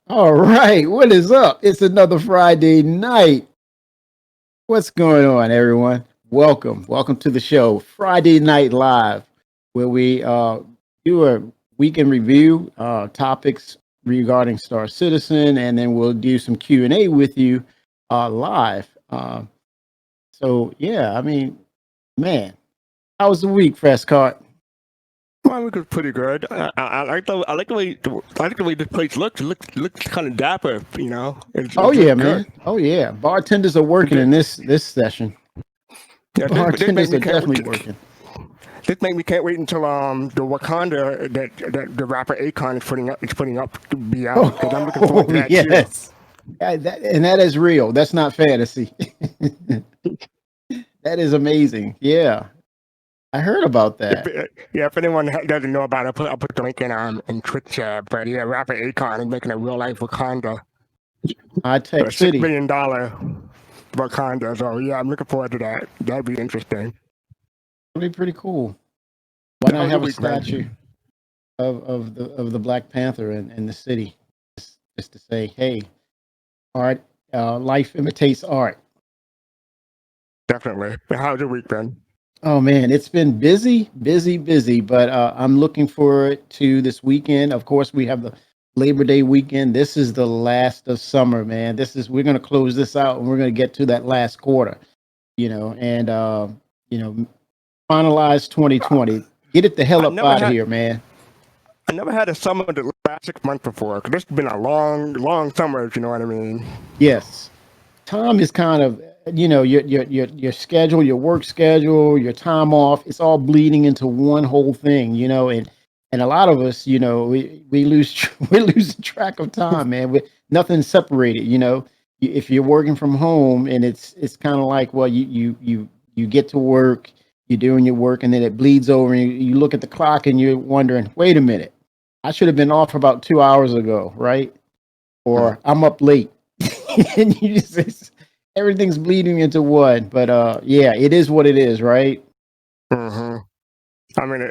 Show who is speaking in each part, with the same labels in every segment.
Speaker 1: All right, what is up? It's another Friday night. What's going on, everyone? Welcome to the show, Friday Night Live, where we do a weekend review, topics regarding Star Citizen, and then we'll do some Q&A with you live. So yeah, I mean, man, how was the week, fastcart?
Speaker 2: My week was pretty good. I like the way this place looks. It looks kind of dapper, you know.
Speaker 1: Oh
Speaker 2: It looks
Speaker 1: yeah,
Speaker 2: good.
Speaker 1: man. Oh yeah, bartenders are
Speaker 2: And
Speaker 1: working
Speaker 2: This,
Speaker 1: in this session.
Speaker 2: yeah, this make
Speaker 1: Bartenders
Speaker 2: me
Speaker 1: are
Speaker 2: can't
Speaker 1: definitely working.
Speaker 2: this make me can't wait until the Wakanda that the rapper Akon is putting up to be out because I'm looking forward
Speaker 1: Oh,
Speaker 2: to that too.
Speaker 1: yes. And that is real. That's not fantasy. That is amazing. Yeah. I heard about
Speaker 2: If
Speaker 1: that.
Speaker 2: yeah, if anyone doesn't know about it, I'll put the link in Twitch chat. But yeah, rapper Akon is making a real life Wakanda,
Speaker 1: High
Speaker 2: a
Speaker 1: Tech
Speaker 2: six
Speaker 1: City.
Speaker 2: billion dollar Wakanda. So yeah, I'm looking forward to that. That'd be interesting.
Speaker 1: That'd be pretty cool. Why not
Speaker 2: How's your
Speaker 1: have a
Speaker 2: week
Speaker 1: statue
Speaker 2: been?
Speaker 1: of the Black Panther in the city? Just to say, hey, art, life imitates art.
Speaker 2: Definitely. How's your week been?
Speaker 1: Oh man, it's been busy, but I'm looking forward to this weekend. Of course, we have the Labor Day weekend. This is the last of summer, man. We're gonna close this out and we're gonna get to that last quarter, and you know, finalize
Speaker 2: Uh,
Speaker 1: 2020. Get it the hell
Speaker 2: I
Speaker 1: up
Speaker 2: never
Speaker 1: out of
Speaker 2: had
Speaker 1: here, man.
Speaker 2: I never had a summer that last 6 months before. Cause this has been a long summer. If you know what I mean.
Speaker 1: Yes, time is kind of your schedule, your work schedule, your time off. It's all bleeding into one whole thing, and a lot of us, we lose we're losing track of time, man. With nothing separated, if you're working from home and it's kind of like, well, you get to work, you're doing your work, and then it bleeds over, and you look at the clock and you're wondering, wait a minute, I should have been off about 2 hours ago, right? Or I'm up late. And everything's bleeding into one. But yeah, it is what it is, right?
Speaker 2: Mm-hmm. I mean,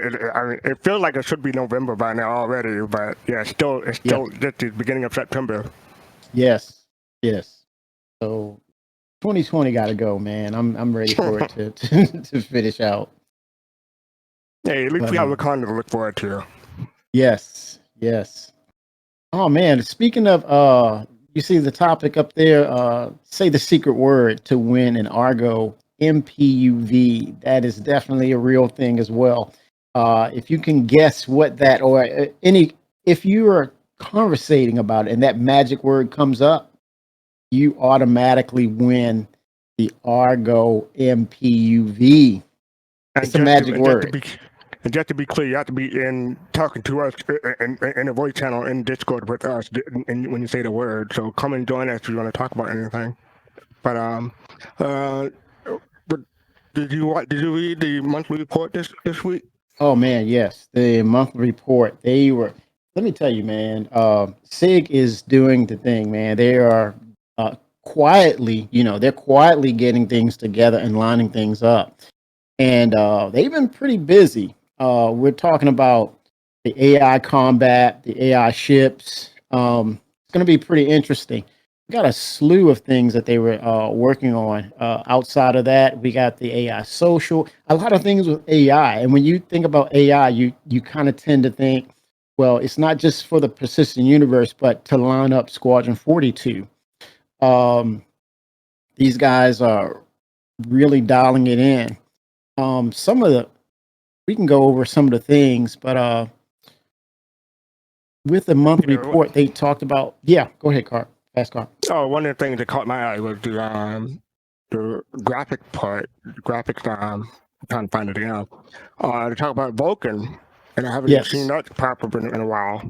Speaker 2: it feels like it should be November by now already. But yeah, it's
Speaker 1: Yeah.
Speaker 2: still just the beginning of September.
Speaker 1: Yes. Yes. So 2020 got to go, man. I'm ready for it to finish out.
Speaker 2: Hey, at least
Speaker 1: But
Speaker 2: we have Wakanda to look forward to.
Speaker 1: yes, yes. Oh man, speaking of you see the topic up there, say the secret word to win an Argo MPUV. That is definitely a real thing as well. If you can guess what that or any if you are conversating about it and that magic word comes up, you automatically win the Argo MPUV.
Speaker 2: And
Speaker 1: It's a
Speaker 2: just to
Speaker 1: magic
Speaker 2: and just to
Speaker 1: word.
Speaker 2: be and just to be clear, you have to be in talking to us in a voice channel in Discord with us and when you say the word. So come and join us if you want to talk about anything. But uh, but did you read the monthly report this week?
Speaker 1: Oh man, yes. The monthly report. They were. Let me tell you, man. Sig is doing the thing, man. They are quietly, they're quietly getting things together and lining things up, and they've been pretty busy. We're talking about the AI combat, the AI ships. It's going to be pretty interesting. We got a slew of things that they were working on. Outside of that, we got the AI social, a lot of things with AI. And when you think about AI, you kind of tend to think, well, it's not just for the persistent universe, but to line up Squadron 42. Um, these guys are really dialing it in. Some of the we can go over some of the things, but with the monthly
Speaker 2: Yeah.
Speaker 1: report, they talked about. Yeah, go ahead, Car. Fast Car.
Speaker 2: Oh, one of the things that caught my eye was the graphic part, graphics. I'm trying to find it again. They talk about Vulcan, and I haven't seen
Speaker 1: Yes,
Speaker 2: that pop up in a while.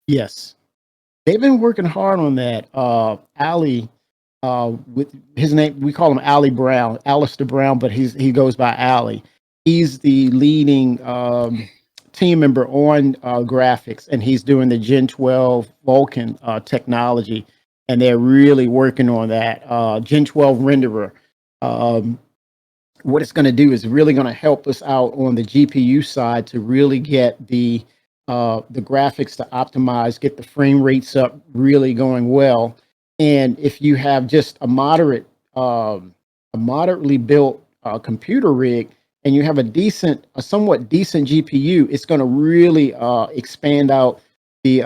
Speaker 1: yes, they've been working hard on that. Ali, with his name, we call him Ali Brown, Alistair Brown, but he goes by Ali. He's the leading team member on graphics, and he's doing the Gen 12 Vulcan technology, and they're really working on that Gen 12 renderer. Um, what it's going to do is really going to help us out on the GPU side to really get the the graphics to optimize, get the frame rates up, really going well. And if you have just a moderately built computer rig, and you have a somewhat decent GPU, it's going to really expand out the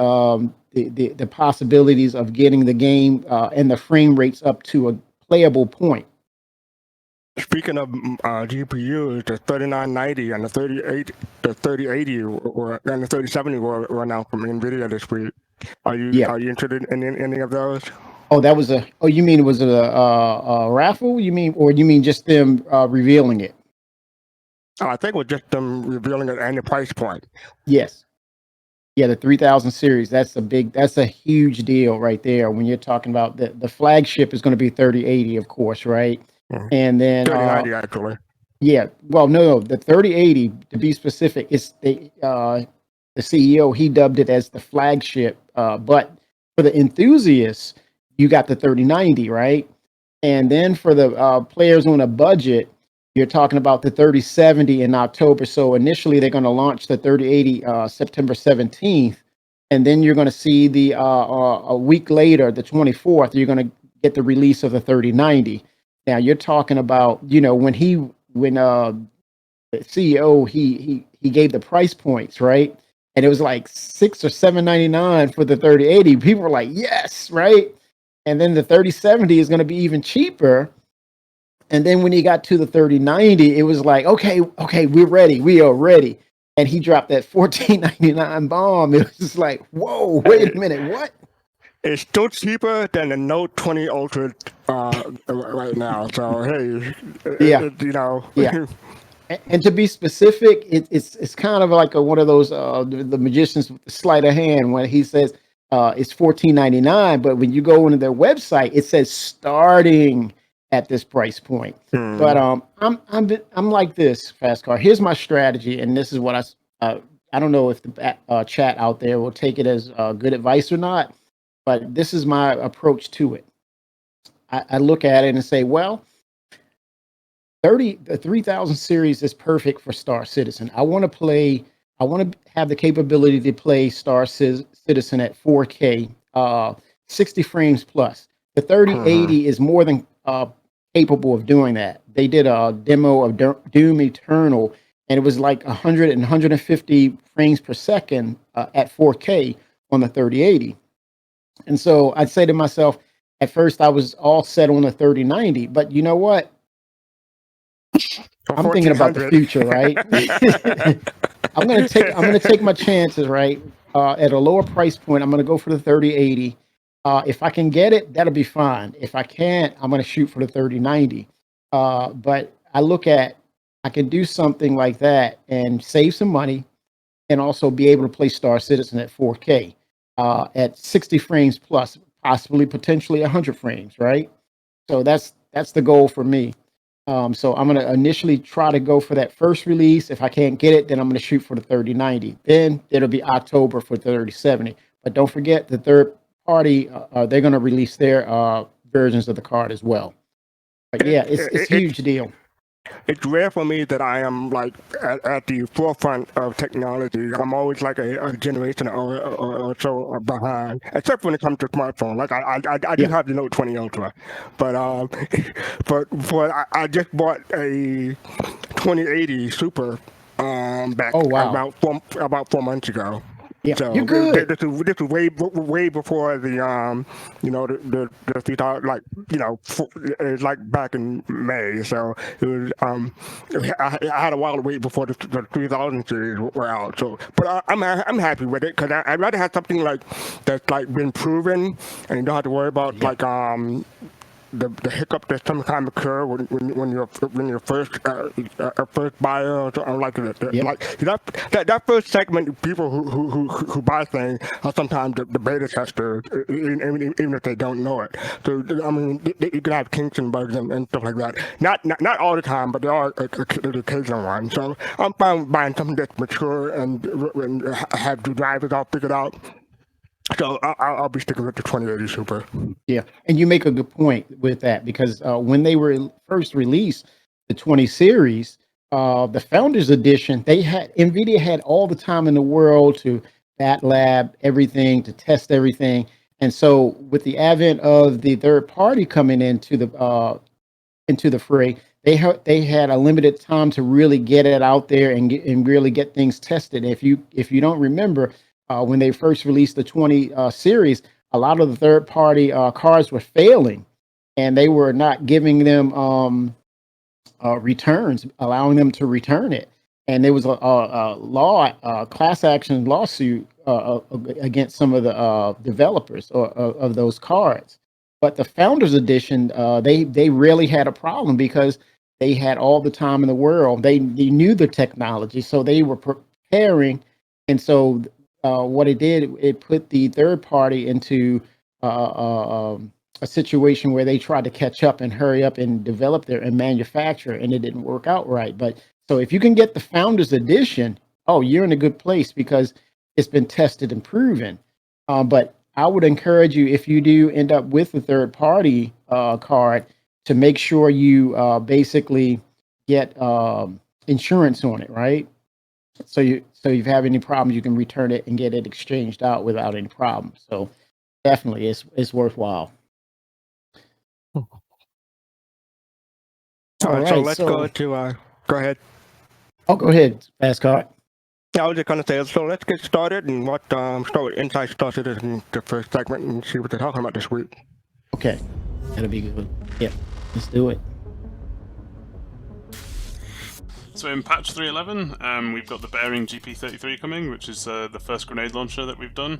Speaker 1: possibilities of getting the game and the frame rates up to a playable point.
Speaker 2: Speaking of GPUs, the 3990 and the 3080 and the 3070 were announced from NVIDIA this week. Are you interested in any of those?
Speaker 1: Oh, you mean was it a raffle? You mean just them revealing it?
Speaker 2: I think it was just them revealing it and the price point.
Speaker 1: Yes. Yeah, the 3000 series, that's a huge deal right there. When you're talking about the flagship is going to be 3080, of course, right?
Speaker 2: Mm-hmm.
Speaker 1: And then
Speaker 2: 3090 actually.
Speaker 1: Yeah, well, no, the 3080 to be specific, is the CEO, he dubbed it as the flagship. But for the enthusiasts, you got the 3090, right? And then for the players on a budget, you're talking about the 3070 in October. So initially, they're going to launch the 3080 September 17th, and then you're going to see a week later, the 24th, you're going to get the release of the 3090. Now you're talking about, when the CEO he gave the price points, right? And it was like $6 or $7.99 for the 3080. People were like, yes, right? And then the 3070 is going to be even cheaper. And then when he got to the 3090, it was like, okay, we're ready. We are ready. And he dropped that $14.99 bomb. It was just like, whoa, wait a minute, what?
Speaker 2: It's still cheaper than the Note 20 Ultra right now. So hey,
Speaker 1: yeah. And to be specific, it's kind of like one of those the magicians with the sleight of hand when he says it's $14.99, but when you go into their website, it says starting at this price point. But I'm like this, fastcart. Here's my strategy, and this is what I don't know if the chat out there will take it as good advice or not, but this is my approach to it. I look at it and say, well, the 3000 series is perfect for Star Citizen. I want to have the capability to play Star Citizen at 4K, 60 frames plus. The 3080 is more than capable of doing that. They did a demo of Doom Eternal, and it was like 100 and 150 frames per second at 4K on the 3080. And so I'd say to myself, at first I was all set on the 3090, but you know what? I'm thinking about the future, right? I'm gonna take my chances, right? At a lower price point, I'm gonna go for the 3080. If I can get it, that'll be fine. If I can't, I'm going to shoot for the 3090. But I look at, I can do something like that and save some money and also be able to play Star Citizen at 4K at 60 frames plus, possibly potentially 100 frames, right? So that's the goal for me. So I'm going to initially try to go for that first release. If I can't get it, then I'm going to shoot for the 3090. Then it'll be October for 3070. But don't forget the third party, they're going to release their versions of the card as well. But yeah, it's a huge deal.
Speaker 2: It's rare for me that I am like at the forefront of technology. I'm always like a generation or so behind, except when it comes to smartphone. Like I do have the Note 20 Ultra, but I just bought a 2080 Super back about 4 months ago.
Speaker 1: Yeah,
Speaker 2: so
Speaker 1: you're good.
Speaker 2: This is way before the it's like back in May. So it was I had a while to wait before the 3000 series were out. So, but I'm happy with it because I'd rather have something like that's like been proven and you don't have to worry about like the hiccup that sometimes occur when you're first buyer or something like that. Yep. Like that first segment, people who buy things are sometimes the beta testers, even if they don't know it. So I mean, you can have kinks and bugs and stuff like that. Not all the time, but there are occasional ones. So I'm fine buying something that's mature and have the drivers all figured out. So I'll be sticking with the 2080 Super.
Speaker 1: Yeah, and you make a good point with that because when they were first released, the 20 series, the Founders Edition, NVIDIA had all the time in the world to bat lab everything, to test everything. And so with the advent of the third party coming into the fray, they had a limited time to really get it out there and really get things tested. If you don't remember, when they first released the 20 series, a lot of the third party cards were failing, and they were not giving them returns, allowing them to return it. And there was a class action lawsuit against some of the developers of those cards. But the Founders Edition, they really had a problem because they had all the time in the world. They knew the technology, so they were preparing. And so what it did, it put the third party into a situation where they tried to catch up and hurry up and develop their and manufacture, and it didn't work out right. But so if you can get the Founders Edition, oh, you're in a good place because it's been tested and proven. But I would encourage you, if you do end up with a third party card, to make sure you basically get insurance on it, right? So if you have any problems, you can return it and get it exchanged out without any problems. So definitely, it's worthwhile.
Speaker 2: All right, so let's go to go ahead.
Speaker 1: Oh, go ahead, fastcart.
Speaker 2: I was just gonna say, so let's get started and start with Inside Star Citizen, the first segment, and see what they're talking about this week.
Speaker 1: Okay, that'll be good. Yep, let's do it.
Speaker 3: So in patch 3.11, we've got the Bearing GP33 coming, which is the first grenade launcher that we've done.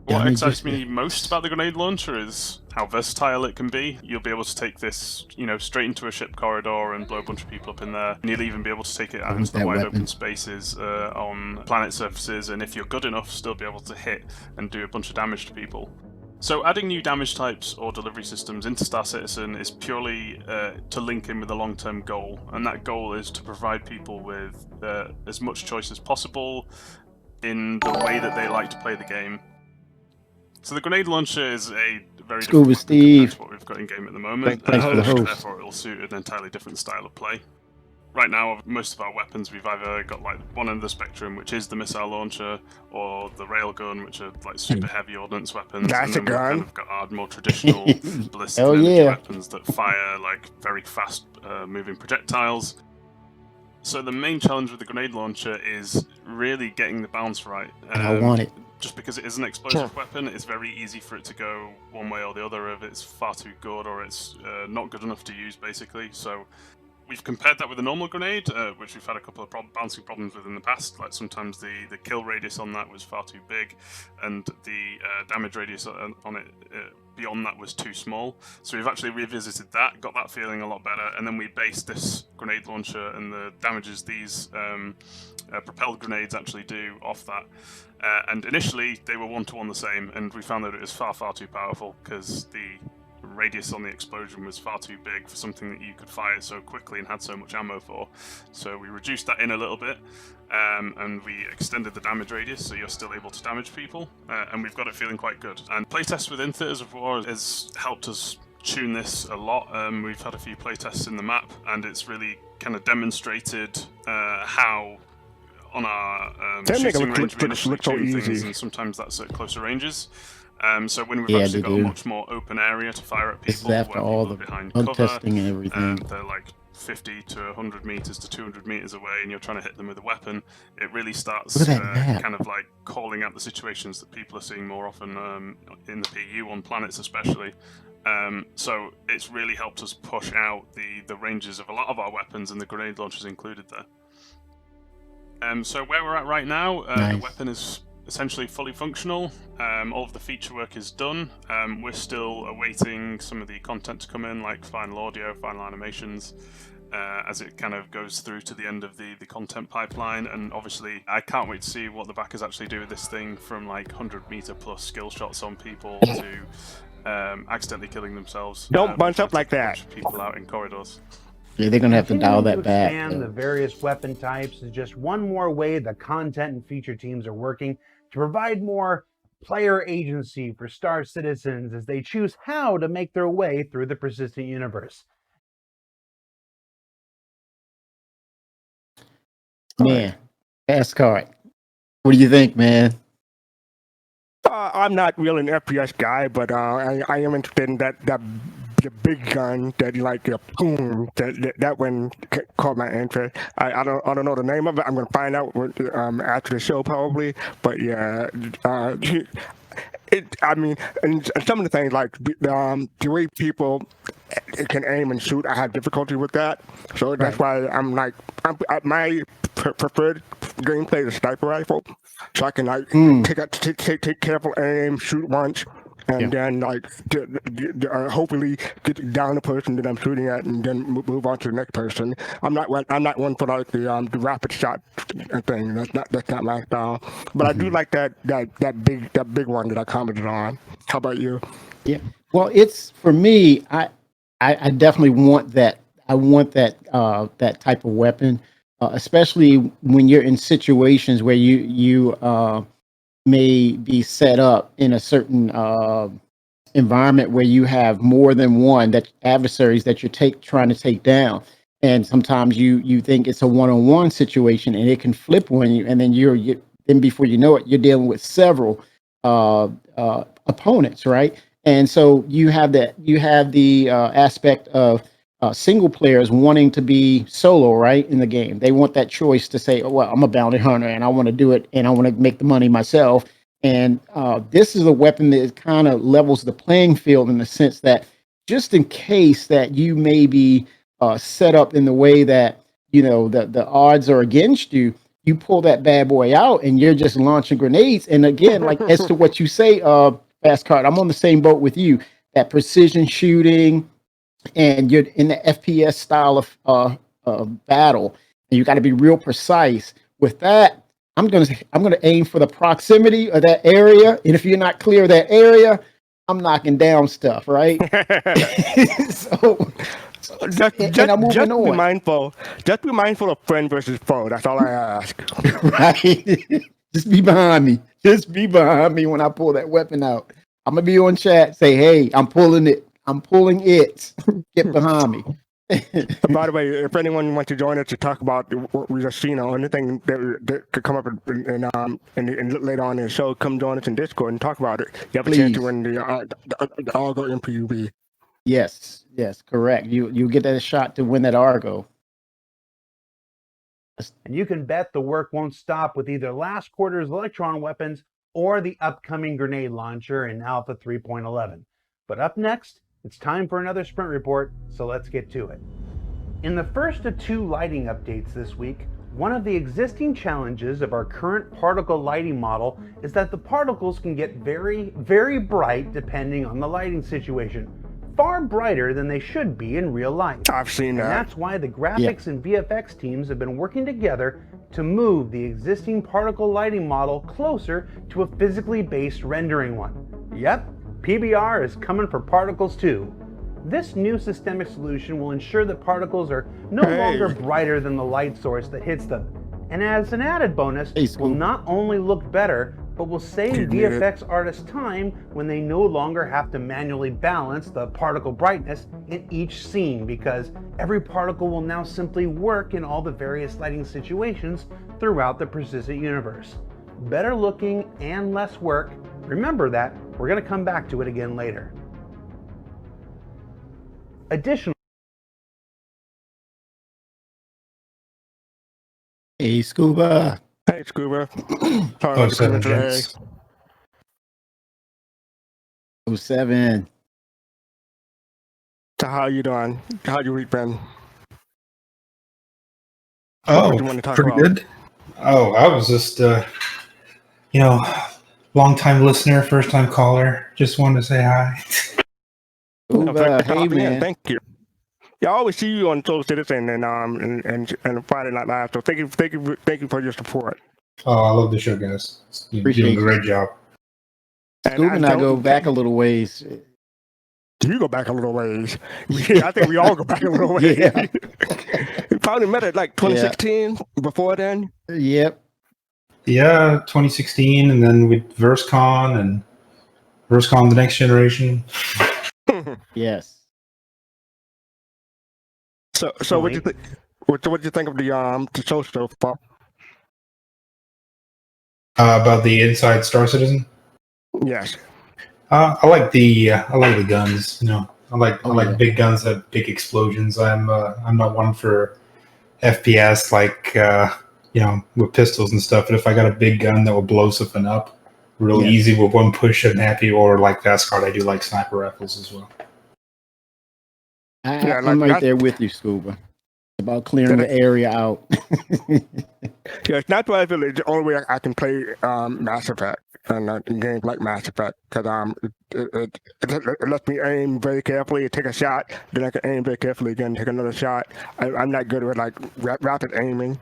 Speaker 3: What excites me most about the grenade launcher is how versatile it can be. You'll be able to take this, straight into a ship corridor and blow a bunch of people up in there. And you'll even be able to take it out into the wide open spaces on planet surfaces, and if you're good enough, still be able to hit and do a bunch of damage to people. So adding new damage types or delivery systems into Star Citizen is purely to link in with a long-term goal, and that goal is to provide people with as much choice as possible in the way that they like to play the game. So the grenade launcher is a very different compared to what we've got in game at the moment, therefore it will suit an entirely different style of play. Right now, most of our weapons, we've either got like one end of the spectrum, which is the missile launcher, or the railgun, which are like super heavy ordnance weapons.
Speaker 2: That's
Speaker 3: and then
Speaker 2: we've
Speaker 3: kind of got our more traditional ballistic energy weapons that fire like very fast moving projectiles. So the main challenge with the grenade launcher is really getting the balance right.
Speaker 1: And I want it.
Speaker 3: Just because it is an explosive weapon, it's very easy for it to go one way or the other if it's far too good or it's not good enough to use, basically. So we've compared that with a normal grenade, which we've had a couple of bouncing problems with in the past. Like sometimes the kill radius on that was far too big, and the damage radius on it beyond that was too small. So we've actually revisited that, got that feeling a lot better, and then we based this grenade launcher and the damages these propelled grenades actually do off that. And initially they were one-to-one the same, and we found that it was far too powerful because the radius on the explosion was far too big for something that you could fire so quickly and had so much ammo for. So we reduced that in a little bit, and we extended the damage radius so you're still able to damage people, and we've got it feeling quite good. And playtests within Theatres of War has helped us tune this a lot. We've had a few playtests in the map, and it's really kind of demonstrated how on our shooting range we initially tune things, and sometimes that's at closer ranges. So when we've actually got a much more open area to fire at people, where people are behind cover,
Speaker 1: testing and everything,
Speaker 3: they're like 50 to 100 meters to 200 meters away, and you're trying to hit them with a weapon, it really starts kind of like calling out the situations that people are seeing more often in the PU on planets especially. So it's really helped us push out the ranges of a lot of our weapons, and the grenade launchers included there. So where we're at right now, the weapon is essentially fully functional. All of the feature work is done. We're still awaiting some of the content to come in, like final audio, final animations, as it kind of goes through to the end of the content pipeline. And obviously, I can't wait to see what the backers actually do with this thing, from like 100-meter plus skill shots on people to accidentally killing themselves.
Speaker 2: Don't bunch up like that.
Speaker 3: People out in corridors.
Speaker 1: Yeah, they're going to have to dial that back.
Speaker 4: Expand the various weapon types is just one more way the content and feature teams are working to provide more player agency for Star Citizens as they choose how to make their way through the persistent universe.
Speaker 1: Man, fastcart. What do you think, man?
Speaker 2: I'm not really an FPS guy, but I am interested in that the big gun that like boom that one caught my interest. I don't know the name of it. I'm gonna find out after the show probably. But yeah, I mean, and some of the things like the way people can aim and shoot, I have difficulty with that. So that's why my preferred gameplay is a sniper rifle, so I can like take careful aim, shoot once, and then like hopefully get down the person that I'm shooting at, and then move on to the next person. I'm not one for like the rapid shot thing. That's not my style. But I do like that big one that I commented on. How about you?
Speaker 1: Yeah. Well, it's for me. I definitely want that. I want that type of weapon, especially when you're in situations where you may be set up in a certain environment where you have more than one adversaries that you're trying to take down, and sometimes you think it's a one-on-one situation, and it can flip on you, and then then before you know it, you're dealing with several opponents, right? And so you have the aspect of single players wanting to be solo, right, in the game. They want that choice to say, oh, well, I'm a bounty hunter and I want to do it and I want to make the money myself. And this is a weapon that kind of levels the playing field in the sense that just in case that you may be set up in the way that, the odds are against you, you pull that bad boy out and you're just launching grenades. And again, like as to what you say, fastcart, I'm on the same boat with you. That precision shooting, and you're in the FPS style of battle, and you got to be real precise. With that, I'm gonna aim for the proximity of that area, and if you're not clear of that area, I'm knocking down stuff, right?
Speaker 2: Just be mindful. Just be mindful of friend versus foe. That's all I ask.
Speaker 1: Right. Just be behind me. Just be behind me when I pull that weapon out. I'm gonna be on chat. Say, hey, I'm pulling it. I'm pulling it. Get behind me.
Speaker 2: By the way, if anyone wants to join us to talk about what we just seen or anything that could come up and later on in the show, come join us in Discord and talk about it. You have a chance to win the Argo MPUB.
Speaker 1: Yes, correct. You get that shot to win that Argo.
Speaker 4: And you can bet the work won't stop with either last quarter's Electron weapons or the upcoming grenade launcher in Alpha 3.11. But up next, it's time for another sprint report, so let's get to it. In the first of 2 lighting updates this week, one of the existing challenges of our current particle lighting model is that the particles can get very, very bright depending on the lighting situation. Far brighter than they should be in real life.
Speaker 2: I've seen that.
Speaker 4: And that's why the graphics and VFX teams have been working together to move the existing particle lighting model closer to a physically based rendering one. Yep, PBR is coming for particles too. This new systemic solution will ensure that particles are no longer brighter than the light source that hits them. And as an added bonus, will not only look better, but will save VFX artists time when they no longer have to manually balance the particle brightness in each scene, because every particle will now simply work in all the various lighting situations throughout the persistent universe. Better looking and less work. Remember that. We're going to come back to it again later. Additionally,
Speaker 1: hey, Scuba.
Speaker 2: Hey, Scuba. Sorry,
Speaker 1: 07.
Speaker 2: So how you doing? How your week been?
Speaker 5: Pretty good. Oh, I was just, long-time listener, first-time caller. Just wanted to say hi.
Speaker 1: Hey, man.
Speaker 2: Thank you. Yeah, I always see you on Star Citizen and Friday Night Live. So thank you for your support.
Speaker 5: Oh, I love the show, guys. You're doing a great job.
Speaker 1: Scoop and I go back a little ways.
Speaker 2: You go back a little ways. Yeah, I think we all go back a little ways.
Speaker 1: Yeah.
Speaker 2: We probably met at like 2016. Before then.
Speaker 1: Yep.
Speaker 5: Yeah, 2016, and then with VerseCon the Next Generation.
Speaker 1: Yes.
Speaker 2: So what do you think? What do you think of the show so far?
Speaker 5: About the inside Star Citizen.
Speaker 2: Yes.
Speaker 5: I like the guns. I like
Speaker 1: yeah.
Speaker 5: big guns that have big explosions. I'm not one for FPS like with pistols and stuff. But if I got a big gun that will blow something up real
Speaker 1: Yes.
Speaker 5: easy with one push, I'm happy. Or like fastcart, I do like sniper rifles as well.
Speaker 1: I'm right there with you, Scuba. About clearing the area out.
Speaker 2: Yeah, sniper rifle is the only way I can play Mass Effect and games like Mass Effect because it lets me aim very carefully, take a shot, then I can aim very carefully again, take another shot. I'm not good with like rapid aiming.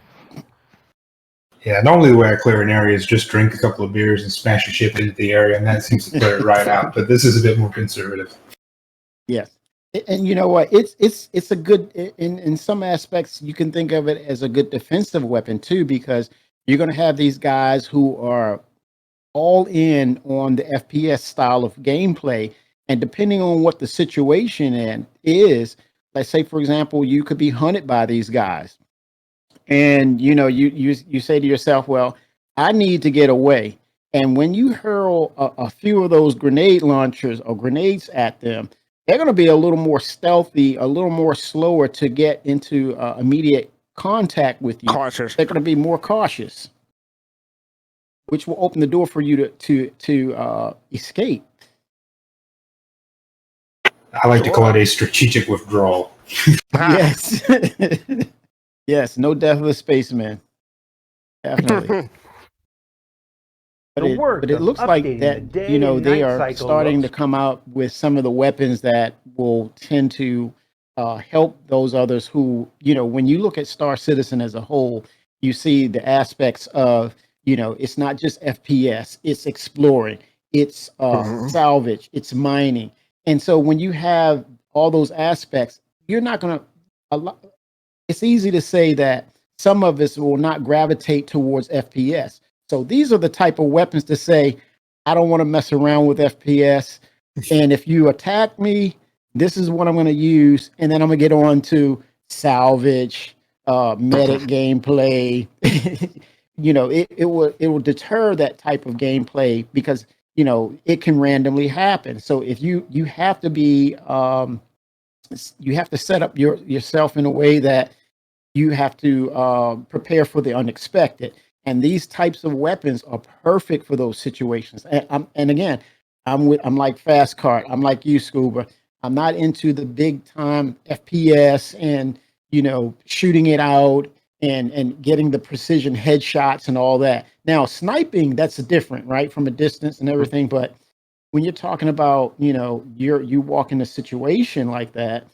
Speaker 5: Yeah, normally the way I clear an area is just drink a couple of beers and smash a ship into the area, and that seems to clear it right out. But this is a bit more conservative.
Speaker 1: Yes. And you know what? It's a good in some aspects you can think of it as a good defensive weapon too, because you're going to have these guys who are all in on the FPS style of gameplay, and depending on what the situation is, let's say for example, you could be hunted by these guys, and you say to yourself, well, I need to get away, and when you hurl a few of those grenade launchers or grenades at them, they're going to be a little more stealthy, a little more slower to get into immediate contact with you.
Speaker 2: Cautious.
Speaker 1: They're going to be more cautious, which will open the door for you to escape.
Speaker 5: I like to call it a strategic withdrawal.
Speaker 1: Yes. Yes, no death of the spaceman. Definitely. But it looks like that, they are starting to come out with some of the weapons that will tend to help those others who, when you look at Star Citizen as a whole, you see the aspects of, it's not just FPS, it's exploring, it's salvage, it's mining. And so when you have all those aspects, you're not going to, it's easy to say that some of us will not gravitate towards FPS. So these are the type of weapons to say, I don't want to mess around with FPS. And if you attack me, this is what I'm going to use. And then I'm going to get on to salvage, medic gameplay. It will deter that type of gameplay because, it can randomly happen. So if you have to be, you have to set up yourself in a way that you have to prepare for the unexpected. And these types of weapons are perfect for those situations. And again, I'm like fastcart. I'm like you, Scuba. I'm not into the big time FPS and shooting it out and getting the precision headshots and all that. Now, sniping, that's different, right, from a distance and everything. But when you're talking about you walk in a situation like that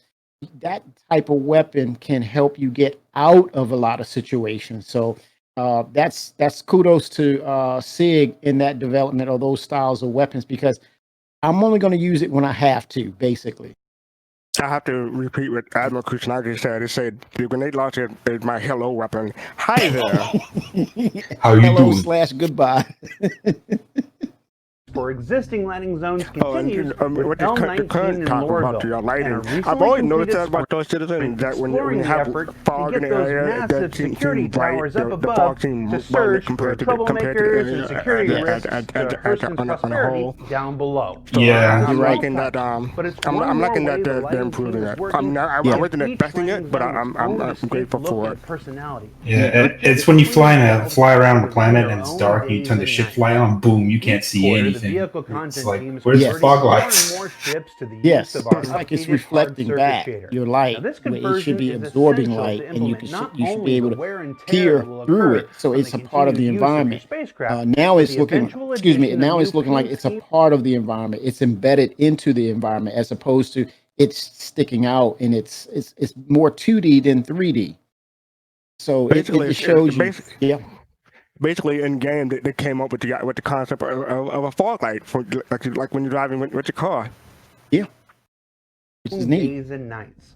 Speaker 1: type of weapon can help you get out of a lot of situations. So. That's kudos to SIG in that development of those styles of weapons, because I'm only going to use it when I have to, basically.
Speaker 2: I have to repeat what Admiral Kusanagi said. He said, the grenade launcher is my hello weapon. Hi there.
Speaker 5: How you doing?
Speaker 1: /goodbye.
Speaker 4: For existing landing zones continues with
Speaker 2: the current talk about your lighting. I've always noticed that about Star Citizen, that when you have fog in the area, that
Speaker 4: security towers up
Speaker 2: the
Speaker 4: above
Speaker 2: fog seems
Speaker 4: to search for troublemakers and security risks to person's prosperity down below.
Speaker 5: So yeah,
Speaker 2: I'm liking that. I'm liking that they're improving it. I wasn't expecting it, but I'm grateful for it.
Speaker 5: Yeah, it's when you fly around the planet and it's dark and you turn the ship light on, boom, you can't see anything. It's like, where's the fog lights?
Speaker 1: Yes, it's like it's reflecting back your light. It should be absorbing light, and you should be able to peer through it. So it's a part of the environment. Now it's looking, now it's looking like it's a part of the environment. It's embedded into the environment as opposed to it's sticking out, and it's more 2D than 3D. So it shows you. Yeah.
Speaker 2: Basically, in game, they came up with the concept of a fog light for like when you're driving with your car.
Speaker 1: Yeah, which is neat.
Speaker 4: Days and nights.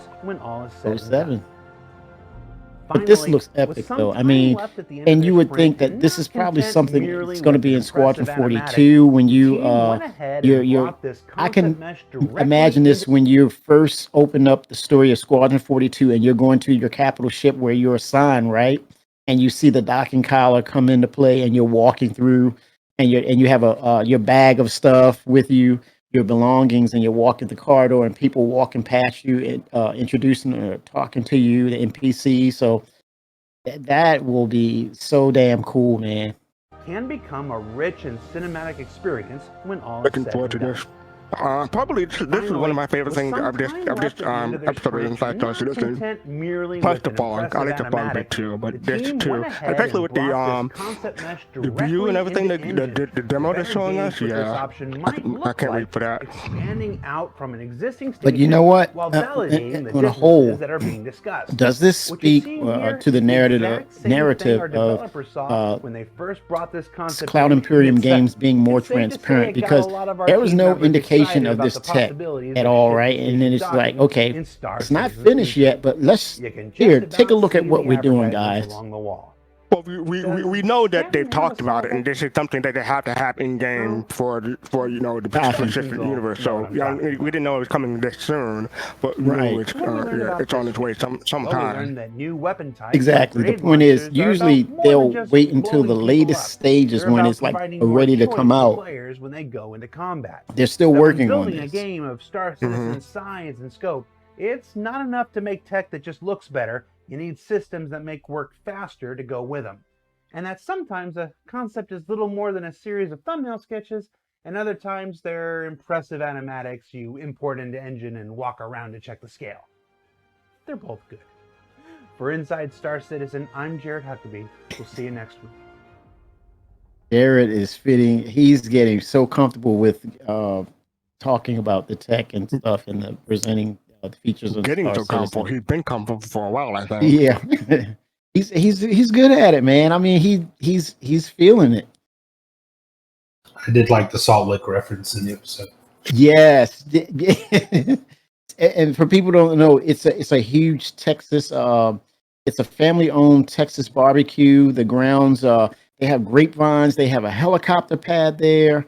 Speaker 4: when all is said and
Speaker 1: 07.
Speaker 4: done.
Speaker 1: But this looks epic, though. I mean, and you would think that this is probably something that's going to be in Squadron 42 when you I can imagine this when you first open up the story of Squadron 42 and you're going to your capital ship where you're assigned, right? And you see the docking collar come into play, and you're walking through, and you have your bag of stuff with you, your belongings, and you're walking the corridor, and people walking past you and introducing or talking to you, the NPC. So that will be so damn cool, man.
Speaker 4: Can become a rich and cinematic experience when all
Speaker 2: Looking
Speaker 4: is said
Speaker 2: forward to
Speaker 4: and done.
Speaker 2: this. Probably this is one of my favorite things of this episode of Inside Star Citizen. Plus the fog, I like the fog bit too, but this too, especially with the view and everything, the demo they're showing us. Yeah, I can't wait for that.
Speaker 4: Expanding out from an existing
Speaker 1: But you know what?
Speaker 4: while validating the
Speaker 1: On a whole,
Speaker 4: differences that are being discussed.
Speaker 1: does this speak to the narrative of
Speaker 4: when they first brought this concept
Speaker 1: Cloud Imperium games being more transparent? Because there was no indication of this tech at all, right? And then it's like, okay, it's not finished yet, but let's take a look at what we're doing, guys.
Speaker 2: Well, we know that they've talked about it, and this is something that they have to have in game for the persistent universe. So we didn't know it was coming this soon, but we know it's on its way sometime.
Speaker 1: Exactly. The point is, usually they'll wait until the latest stages when it's like ready to come out.
Speaker 4: When they go into combat,
Speaker 1: they're still working on
Speaker 4: building
Speaker 1: this.
Speaker 4: a game of Star Citizen size and scope. It's not enough to make tech that just looks better. You need systems that make work faster to go with them. And that sometimes a concept is little more than a series of thumbnail sketches, and other times they're impressive animatics you import into Engine and walk around to check the scale. They're both good. For Inside Star Citizen, I'm Jared Huckabee. We'll see you next week.
Speaker 1: Jared is fitting. He's getting so comfortable with talking about the tech and stuff and the presenting the features of
Speaker 2: getting
Speaker 1: Star
Speaker 2: so comfortable.
Speaker 1: Citizen.
Speaker 2: He's been comfortable for a while, I think.
Speaker 1: Yeah, he's good at it, man. I mean, he's feeling it.
Speaker 5: I did like the Salt Lick reference in the episode.
Speaker 1: Yes, and for people who don't know, it's a huge Texas. It's a family-owned Texas barbecue. The grounds, they have grapevines. They have a helicopter pad there.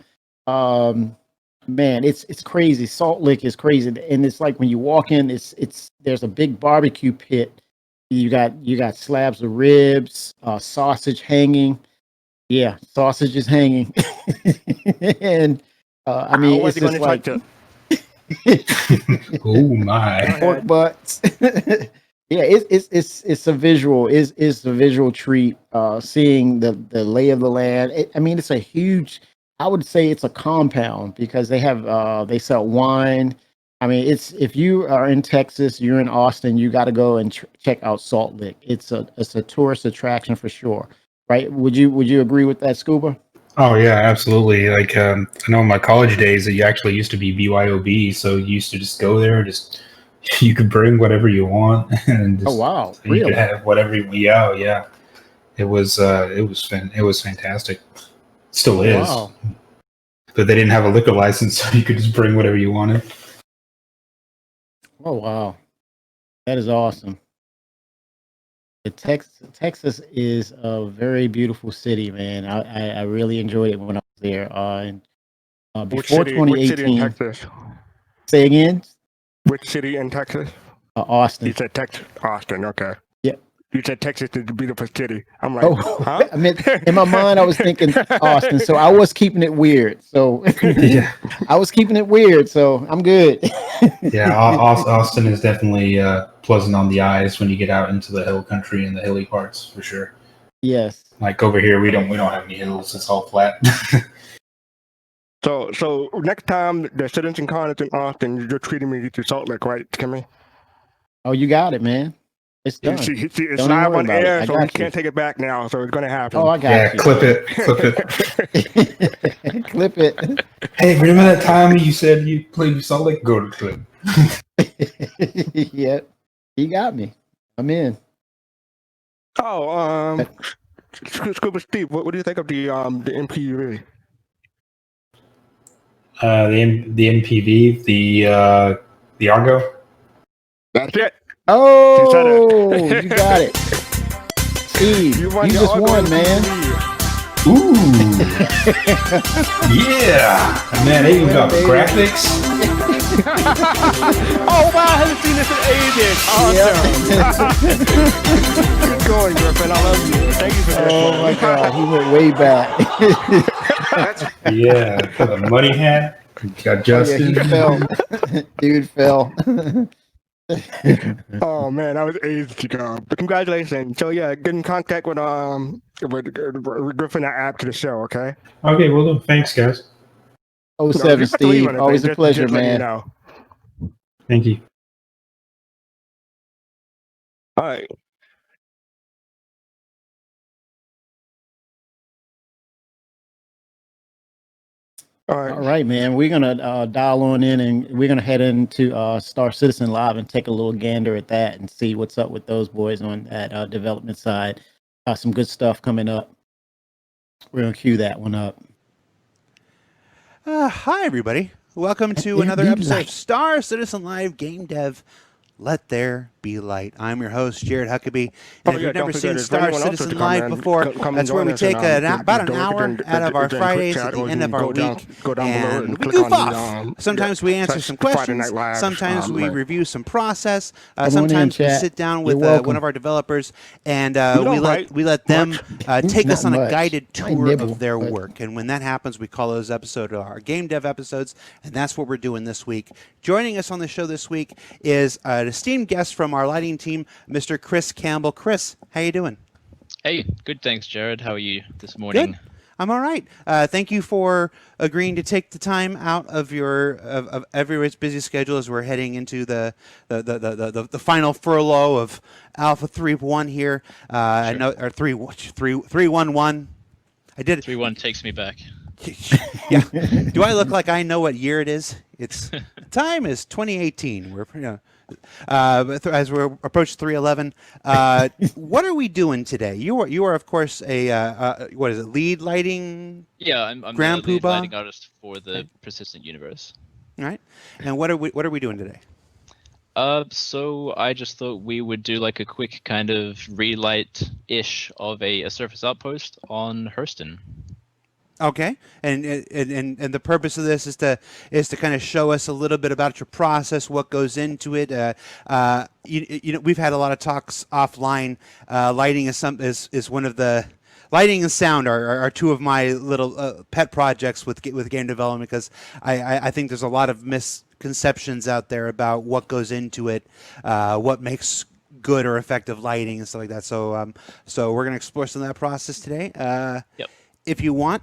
Speaker 1: Man, it's crazy. Salt Lick is crazy, and it's like when you walk in, there's a big barbecue pit. You got slabs of ribs, sausage hanging. Yeah, sausage is hanging, and I mean, it's just like
Speaker 5: oh my
Speaker 1: pork butts. Yeah, it's a visual. It's a visual treat. Seeing the lay of the land. I mean, it's a huge. I would say it's a compound because they have they sell wine. I mean, if you are in Texas, you're in Austin, you got to go and check out Salt Lick. It's a tourist attraction for sure, right? Would you agree with that, Scuba?
Speaker 5: Oh yeah, absolutely. Like I know in my college days, it actually used to be BYOB, so you used to just go there, you could bring whatever you want, and
Speaker 1: oh wow,
Speaker 5: you
Speaker 1: really?
Speaker 5: could have whatever yeah. It was fantastic. Still is.
Speaker 1: Wow.
Speaker 5: But they didn't have a liquor license, so you could just bring whatever you wanted.
Speaker 1: Oh wow, that is awesome. Texas is a very beautiful city, man. I really enjoyed it when I was there. And before 2018.
Speaker 2: Which city in Texas?
Speaker 1: Say again.
Speaker 2: Which city in Texas?
Speaker 1: Austin.
Speaker 2: You said Texas, Austin. Okay.
Speaker 1: Yeah.
Speaker 2: You said Texas is a beautiful city. I'm like,
Speaker 1: huh? I mean, in my mind, I was thinking Austin, so I was keeping it weird. So
Speaker 5: yeah,
Speaker 1: I was keeping it weird. So I'm good.
Speaker 5: Yeah, Austin is definitely pleasant on the eyes when you get out into the hill country and the hilly parts, for sure.
Speaker 1: Yes.
Speaker 5: Like over here, we don't have any hills. It's all flat.
Speaker 2: So next time the Citizen Con is in Austin, you're treating me to Salt Lake, right, Kimmy?
Speaker 1: Oh, you got it, man. It's done.
Speaker 2: It's live on air, so we can't take it back now. So it's going to happen.
Speaker 1: Oh, I got you.
Speaker 5: Clip it.
Speaker 1: Clip it.
Speaker 5: Hey, remember that time you said you played Salt Lake? Go to clip.
Speaker 1: Yep. He got me. I'm in.
Speaker 2: Oh, Scuba Steve, what do you think of the MPV?
Speaker 5: The MPV, the Argo.
Speaker 2: That's it.
Speaker 1: Oh, you got it. Steve, you just won, man.
Speaker 5: Ooh. Yeah. And man, they even got graphics.
Speaker 4: Oh, wow, I haven't seen this in ages. Awesome.
Speaker 2: Good going, Griffin. I love you. Thank you for that.
Speaker 1: Oh my God, he went way back.
Speaker 5: Yeah, for the money hat. Got Justin.
Speaker 1: Yeah, he fell. Dude fell.
Speaker 2: Oh man, that was ages ago. But congratulations. So yeah, get in contact with Griffin after the show, okay?
Speaker 5: Okay, well done. Thanks, guys.
Speaker 1: 07 Steve, always a pleasure, man.
Speaker 5: Thank you.
Speaker 2: All right.
Speaker 1: All right, man. We're gonna dial on in, and we're gonna head into Star Citizen Live and take a little gander at that and see what's up with those boys on that development side. Some good stuff coming up. We're gonna cue that one up.
Speaker 4: Hi, everybody. Welcome to another episode of Star Citizen Live Game Dev. Let there be light. I'm your host, Jared Huckabee. And if you've never seen Star Citizen Live before, that's where we take about an hour out of our Fridays at the end of our week, and we goof off. Sometimes we answer some questions. Sometimes we review some process. Sometimes we sit down with one of our developers, and we let them take us on a guided tour of their work. And when that happens, we call those episodes our game dev episodes, and that's what we're doing this week. Joining us on the show this week is an esteemed guest from our lighting team, Mr. Chris Campbell. Chris, how you doing?
Speaker 6: Hey, good, thanks, Jared. How are you this morning?
Speaker 4: Good. I'm all right. Thank you for agreeing to take the time out of your of everyone's busy schedule as we're heading into the final furlough of Alpha 3.1 here. Sure. I know, or 3.1.1. I did it.
Speaker 6: 3.1 takes me back.
Speaker 4: Yeah. Do I look like I know what year it is? It's time is 2018. We're as we're approaching 3.11. What are we doing today? You are of course a what is it? Lead lighting?
Speaker 6: Yeah, I'm the lead lighting artist for the Persistent Universe.
Speaker 4: All right. And what are we doing today?
Speaker 6: So I just thought we would do like a quick kind of relight-ish of a surface outpost on Hurston.
Speaker 4: Okay, and the purpose of this is to kind of show us a little bit about your process, what goes into it. You know, we've had a lot of talks offline. Lighting is one of the lighting and sound are two of my little pet projects with game development, because I think there's a lot of misconceptions out there about what goes into it, what makes good or effective lighting and stuff like that. So we're gonna explore some of that process today.
Speaker 6: Yep.
Speaker 4: If you want.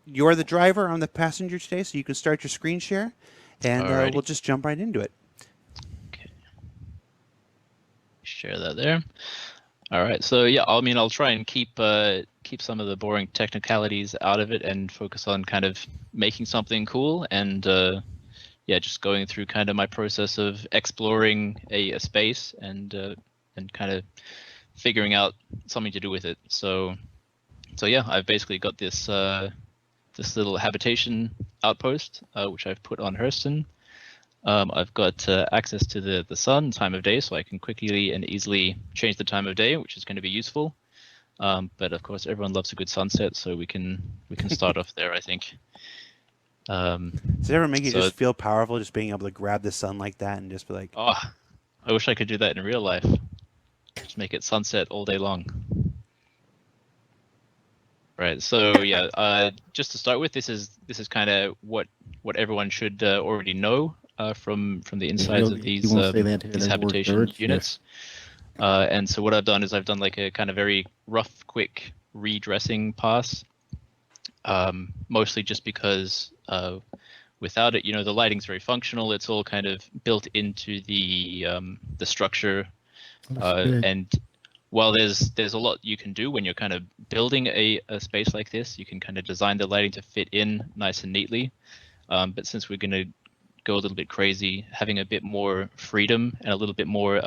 Speaker 4: You're the driver, I'm the passenger today, so you can start your screen share, and we'll just jump right into it.
Speaker 6: Okay. Share that there. All right. So yeah, I mean, I'll try and keep some of the boring technicalities out of it and focus on kind of making something cool and yeah, just going through kind of my process of exploring a space and kind of figuring out something to do with it. So yeah, I've basically got this. This little habitation outpost, which I've put on Hurston. I've got access to the sun, time of day, so I can quickly and easily change the time of day, which is going to be useful. But of course, everyone loves a good sunset, so we can start off there, I think.
Speaker 4: Does it ever make you just feel powerful, just being able to grab the sun like that and just be like,
Speaker 6: oh, I wish I could do that in real life. Just make it sunset all day long. Right. So yeah, just to start with, this is kind of what everyone should already know from the insides of these habitation units. And so what I've done is I've done like a kind of very rough, quick redressing pass, mostly just because without it, you know, the lighting's very functional. It's all kind of built into the structure, and while there's a lot you can do when you're kind of building a space like this, you can kind of design the lighting to fit in nice and neatly. But since we're going to go a little bit crazy, having a bit more freedom and a little bit more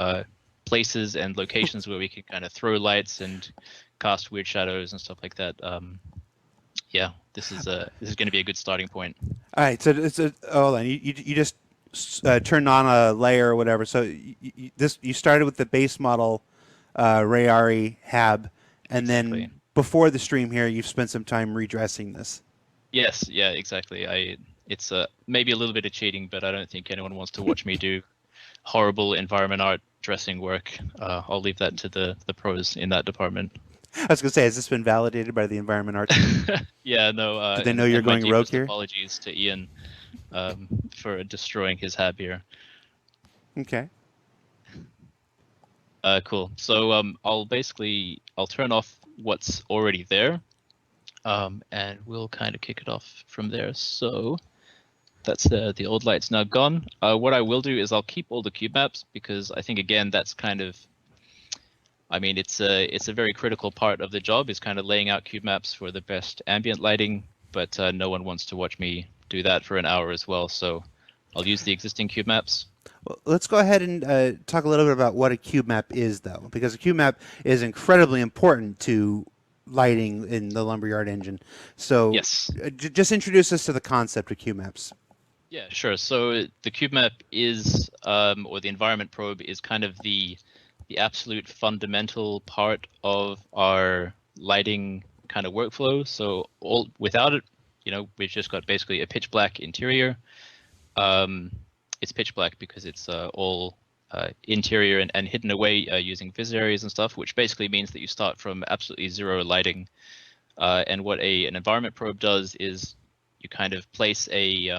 Speaker 6: places and locations where we can kind of throw lights and cast weird shadows and stuff like that. Yeah, this is going to be a good starting point.
Speaker 4: All right, so hold on, you just turned on a layer or whatever. So you started with the base model. Rayari Hab, And then before the stream here, you've spent some time redressing this.
Speaker 6: Yes, yeah, exactly. It's maybe a little bit of cheating, but I don't think anyone wants to watch me do horrible environment art dressing work. I'll leave that to the pros in that department.
Speaker 4: I was going to say, has this been validated by the environment art team?
Speaker 6: Yeah, no.
Speaker 4: Did they know you're going rogue here?
Speaker 6: Apologies to Ian for destroying his hab here.
Speaker 4: Okay.
Speaker 6: Cool. So I'll turn off what's already there, and we'll kind of kick it off from there. So that's the old light's now gone. What I will do is I'll keep all the cube maps, because I think, again, that's kind of, I mean, it's a very critical part of the job, is kind of laying out cube maps for the best ambient lighting, but no one wants to watch me do that for an hour as well. So I'll use the existing cube maps.
Speaker 4: Well, let's go ahead and talk a little bit about what a cube map is, though, because a cube map is incredibly important to lighting in the Lumberyard engine. So
Speaker 6: yes,
Speaker 4: just introduce us to the concept of cube maps.
Speaker 6: Yeah, sure. So the cube map is, or the environment probe is kind of the absolute fundamental part of our lighting kind of workflow. So without it, we've just got basically a pitch black interior. It's pitch black because it's all interior and hidden away using vis areas and stuff, which basically means that you start from absolutely zero lighting. And what an environment probe does is you kind of place a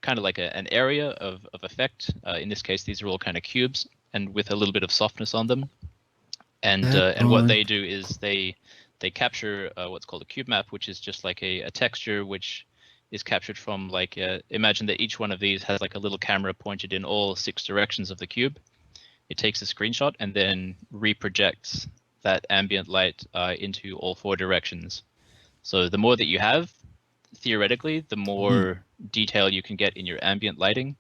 Speaker 6: kind of like an area of effect. In this case, these are all kind of cubes and with a little bit of softness on them. And what they do is they capture what's called a cube map, which is just like a texture which is captured from, like, imagine that each one of these has like a little camera pointed in all 6 directions of the cube. It takes a screenshot and then reprojects that ambient light into all 4 directions. So the more that you have, theoretically, the more detail you can get in your ambient lighting.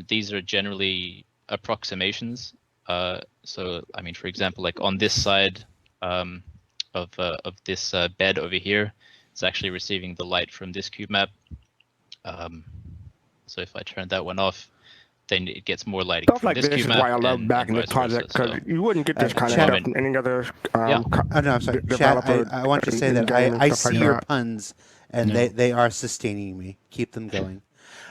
Speaker 6: These are generally approximations. So, I mean, for example, like on this side of this bed over here, it's actually receiving the light from this cube map. So if I turn that one off, then it gets more lighting
Speaker 2: Stuff
Speaker 6: from
Speaker 2: like
Speaker 6: this
Speaker 2: this
Speaker 6: cube
Speaker 2: is
Speaker 6: map.
Speaker 2: why I love back in the project, because you wouldn't get this kind of stuff from any other
Speaker 4: no, I'm sorry. Chat, I want you to say that I see your puns, and they are sustaining me. Keep them going.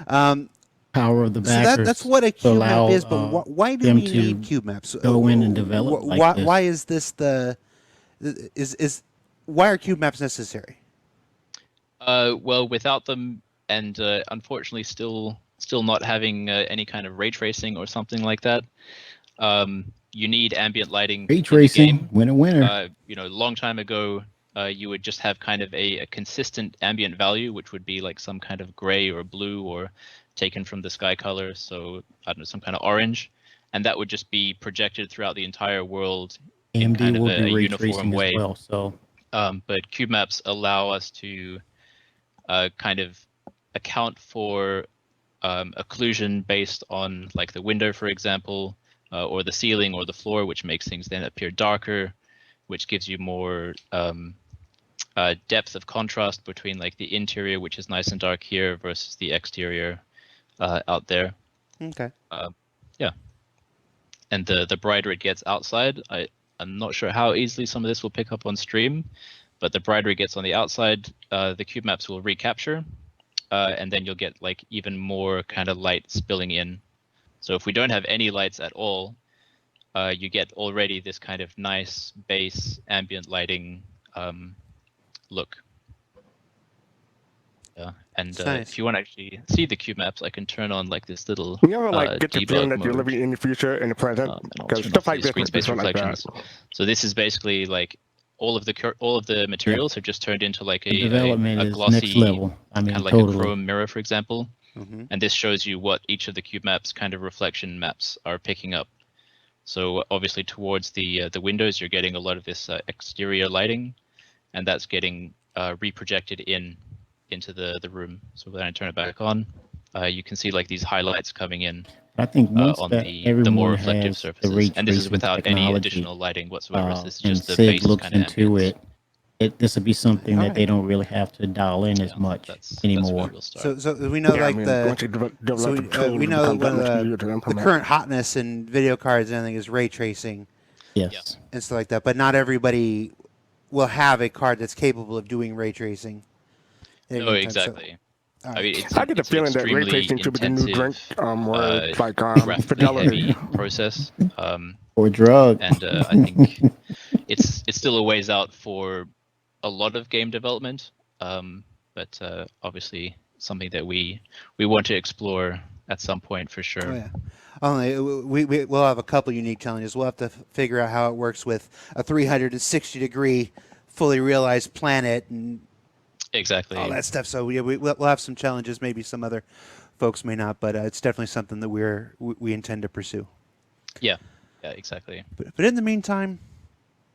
Speaker 1: Power of the backers.
Speaker 4: So that's what a cube map is, but why do we need cube maps?
Speaker 1: Go in and develop like this.
Speaker 4: Why is this why are cube maps necessary?
Speaker 6: Well, without them, and unfortunately still not having any kind of ray tracing or something like that, you need ambient lighting.
Speaker 1: Ray tracing, winner.
Speaker 6: A long time ago, you would just have kind of a consistent ambient value, which would be like some kind of gray or blue or taken from the sky color, so I don't know, some kind of orange, and that would just be projected throughout the entire world in kind of a uniform way.
Speaker 1: As well, so.
Speaker 6: But cube maps allow us to kind of account for occlusion based on, like, the window, for example, or the ceiling or the floor, which makes things then appear darker, which gives you more depth of contrast between, like, the interior, which is nice and dark here, versus the exterior out there.
Speaker 4: Okay.
Speaker 6: Yeah. And the brighter it gets outside, I'm not sure how easily some of this will pick up on stream, but the brighter it gets on the outside, the cube maps will recapture, and then you'll get, like, even more kind of light spilling in. So if we don't have any lights at all, you get already this kind of nice base ambient lighting look. Yeah, and
Speaker 4: nice.
Speaker 6: If you want to actually see the cube maps, I can turn on, like, this little
Speaker 2: you ever, like, get the feeling that you're living in the future and the present, because stuff like this
Speaker 6: screen space reflections. So this is basically, like, all of the materials have just turned into, like, a glossy
Speaker 1: next level. I mean,
Speaker 6: kind of like
Speaker 1: totally.
Speaker 6: a chrome mirror, for example.
Speaker 4: Mm-hmm.
Speaker 6: And this shows you what each of the cube maps kind of reflection maps are picking up. So obviously towards the windows, you're getting a lot of this exterior lighting, and that's getting reprojected into the room. So when I turn it back on, you can see, like, these highlights coming in.
Speaker 1: I think
Speaker 6: on the more reflective surfaces, and this is without any additional lighting whatsoever. So this is just the base
Speaker 1: looks
Speaker 6: kind of
Speaker 1: into it. This would be something that they don't really have to dial in as much anymore.
Speaker 4: So we know, like, we know the current hotness in video cards and everything is ray tracing.
Speaker 1: Yes.
Speaker 7: and stuff like that. But not everybody will have a card that's capable of doing ray tracing.
Speaker 6: No, exactly.
Speaker 7: So,
Speaker 6: I mean,
Speaker 2: I get the feeling that ray tracing should be the new drink, where it's like fidelity
Speaker 6: heavy process.
Speaker 1: Or drug.
Speaker 6: And I think it's still a ways out for a lot of game development, but obviously something that we want to explore at some point for sure.
Speaker 7: Oh yeah. Only we'll have a couple unique challenges. We'll have to figure out how it works with a 360-degree fully realized planet and
Speaker 6: exactly
Speaker 7: all that stuff. So we'll have some challenges. Maybe some other folks may not, but it's definitely something that we intend to pursue.
Speaker 6: Yeah, exactly.
Speaker 7: But in the meantime,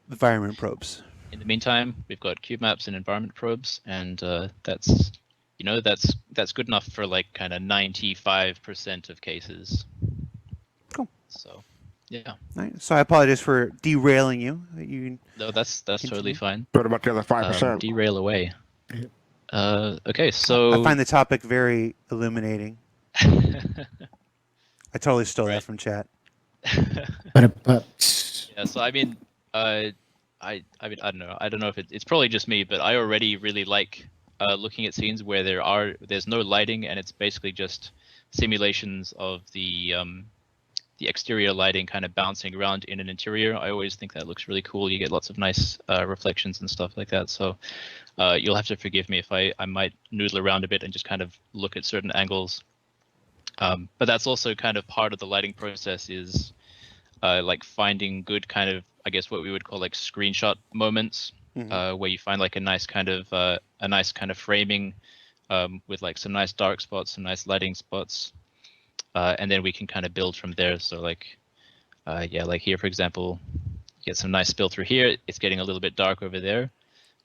Speaker 7: environment probes.
Speaker 6: In the meantime, we've got cube maps and environment probes, and that's good enough for like kind of 95% of cases.
Speaker 7: Cool.
Speaker 6: So, yeah.
Speaker 7: Right. So I apologize for derailing you.
Speaker 6: No, that's totally fine.
Speaker 2: What about the other 5%?
Speaker 6: Derail away. Okay, so
Speaker 7: I find the topic very illuminating. I totally stole that from chat.
Speaker 6: Yeah, so I mean, I don't know. I don't know if it's probably just me, but I already really like looking at scenes where there's no lighting and it's basically just simulations of the exterior lighting kind of bouncing around in an interior. I always think that looks really cool. You get lots of nice reflections and stuff like that. So you'll have to forgive me if I might noodle around a bit and just kind of look at certain angles. But that's also kind of part of the lighting process is like finding good kind of, I guess what we would call like screenshot moments, where you find like a nice kind of framing with like some nice dark spots, some nice lighting spots, and then we can kind of build from there. So like, like here for example, get some nice spill through here. It's getting a little bit dark over there,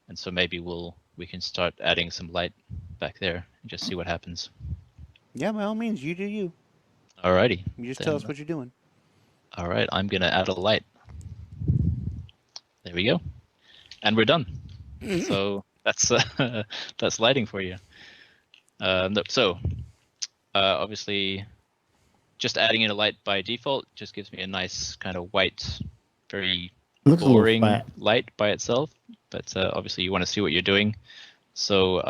Speaker 6: and so maybe we can start adding some light back there and just see what happens.
Speaker 7: Yeah, by all means, you do you.
Speaker 6: Alrighty.
Speaker 7: You just tell us what you're doing.
Speaker 6: All right, I'm gonna add a light. There we go, and we're done. So that's lighting for you. Obviously, just adding in a light by default just gives me a nice kind of white, very boring light by itself. But obviously, you want to see what you're doing. So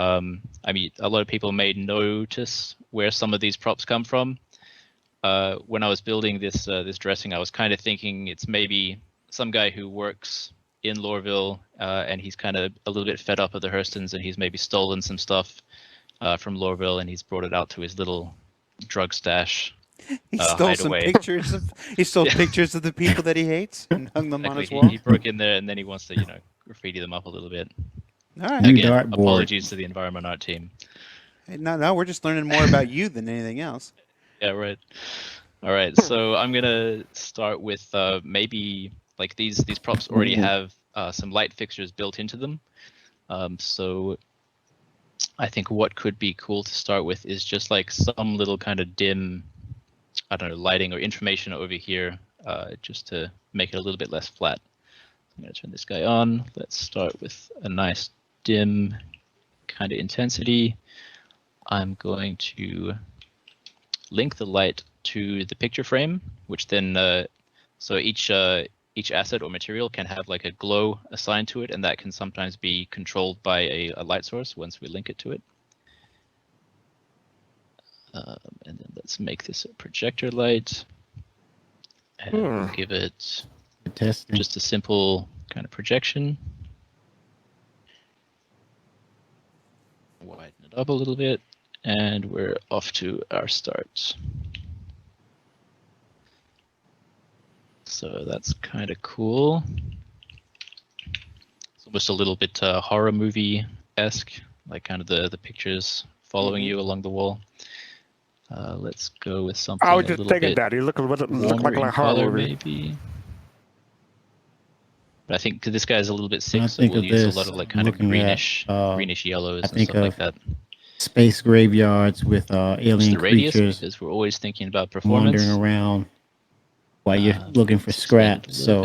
Speaker 6: I mean, a lot of people may notice where some of these props come from. When I was building this dressing, I was kind of thinking it's maybe some guy who works in Lorville, and he's kind of a little bit fed up of the Hurstons, and he's maybe stolen some stuff from Lorville, and he's brought it out to his little drug stash.
Speaker 7: He stole some pictures of. He stole pictures of the people that he hates and hung them on his wall.
Speaker 6: He broke in there, and then he wants to, graffiti them up a little bit.
Speaker 7: All right.
Speaker 6: Again, apologies to the environment art team.
Speaker 7: Hey, no, we're just learning more about you than anything else.
Speaker 6: Yeah, right. All right, so I'm gonna start with maybe like these props already have some light fixtures built into them. So I think what could be cool to start with is just like some little kind of dim, I don't know, lighting or information over here, just to make it a little bit less flat. I'm gonna turn this guy on. Let's start with a nice dim kind of intensity. I'm going to link the light to the picture frame, which then so each asset or material can have like a glow assigned to it, and that can sometimes be controlled by a light source once we link it to it. And then let's make this a projector light, and we'll give it just a simple kind of projection. Widen it up a little bit, and we're off to our start. So that's kind of cool. It's almost a little bit horror movie-esque, like kind of the pictures following you along the wall. Let's go with something.
Speaker 2: I was just thinking that. You look like a horror movie.
Speaker 6: Maybe. But I think this guy's a little bit sick, so we'll use a lot of like kind of greenish yellows and stuff like that.
Speaker 1: Space graveyards with alien creatures,
Speaker 6: because we're always thinking about performance.
Speaker 1: Wandering around while you're looking for scrap. So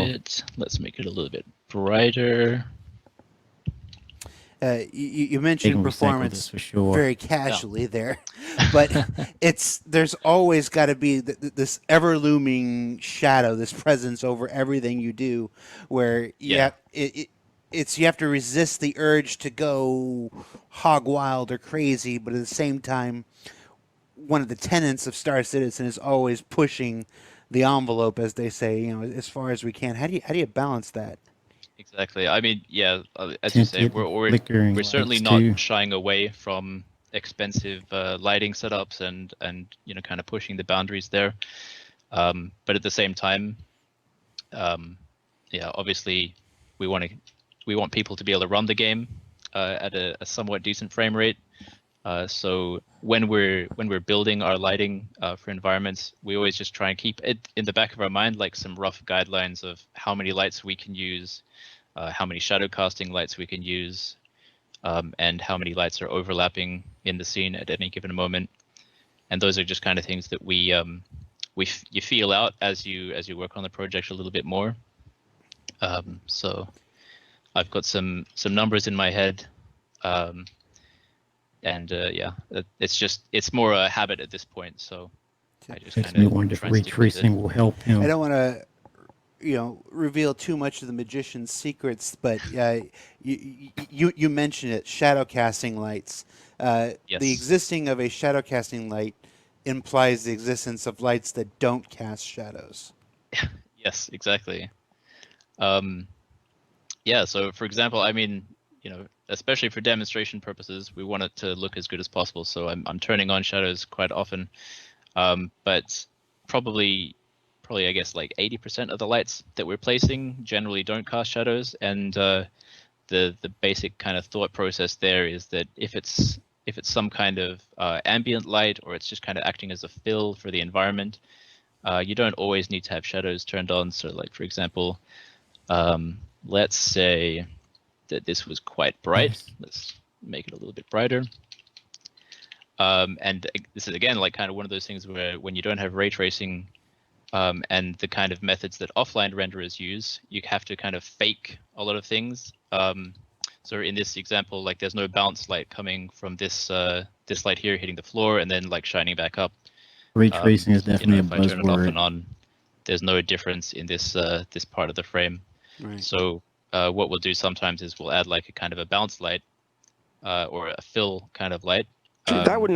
Speaker 6: let's make it a little bit brighter.
Speaker 7: You mentioned performance
Speaker 1: for sure.
Speaker 7: very casually there. but there's always got to be this ever looming shadow, this presence over everything you do, where you have to resist the urge to go hog wild or crazy, but at the same time, one of the tenets of Star Citizen is always pushing the envelope, as they say, as far as we can. How do you balance that?
Speaker 6: Exactly. I mean, as you say, we're certainly not shying away from expensive lighting setups and kind of pushing the boundaries there. But at the same time, obviously we want people to be able to run the game at a somewhat decent frame rate. So when we're building our lighting for environments, we always just try and keep it in the back of our mind, like some rough guidelines of how many lights we can use, how many shadow casting lights we can use, and how many lights are overlapping in the scene at any given moment. And those are just kind of things that you feel out as you work on the project a little bit more. So I've got some numbers in my head. It's more a habit at this point. So I just kind of
Speaker 1: wonder if ray tracing will help him.
Speaker 7: I don't want to, reveal too much of the magician's secrets, but you mentioned it, shadow casting lights.
Speaker 6: Yes.
Speaker 7: The existing of a shadow casting light implies the existence of lights that don't cast shadows.
Speaker 6: Yes, exactly. So for example, I mean, especially for demonstration purposes, we want it to look as good as possible. So I'm turning on shadows quite often, but probably I guess like 80% of the lights that we're placing generally don't cast shadows. And the basic kind of thought process there is that if it's some kind of ambient light, or it's just kind of acting as a fill for the environment, you don't always need to have shadows turned on. So like, for example, let's say that this was quite bright. Let's make it a little bit brighter. And this is again like kind of one of those things where when you don't have ray tracing and the kind of methods that offline renderers use, you have to kind of fake a lot of things. So in this example, like there's no bounce light coming from this light here hitting the floor and then like shining back up.
Speaker 1: Ray tracing is definitely a
Speaker 6: if I turn it off
Speaker 1: buzzword.
Speaker 6: and on, there's no difference in this part of the frame.
Speaker 7: Right.
Speaker 6: So what we'll do sometimes is we'll add like a kind of a bounce light or a fill kind of light.
Speaker 2: That would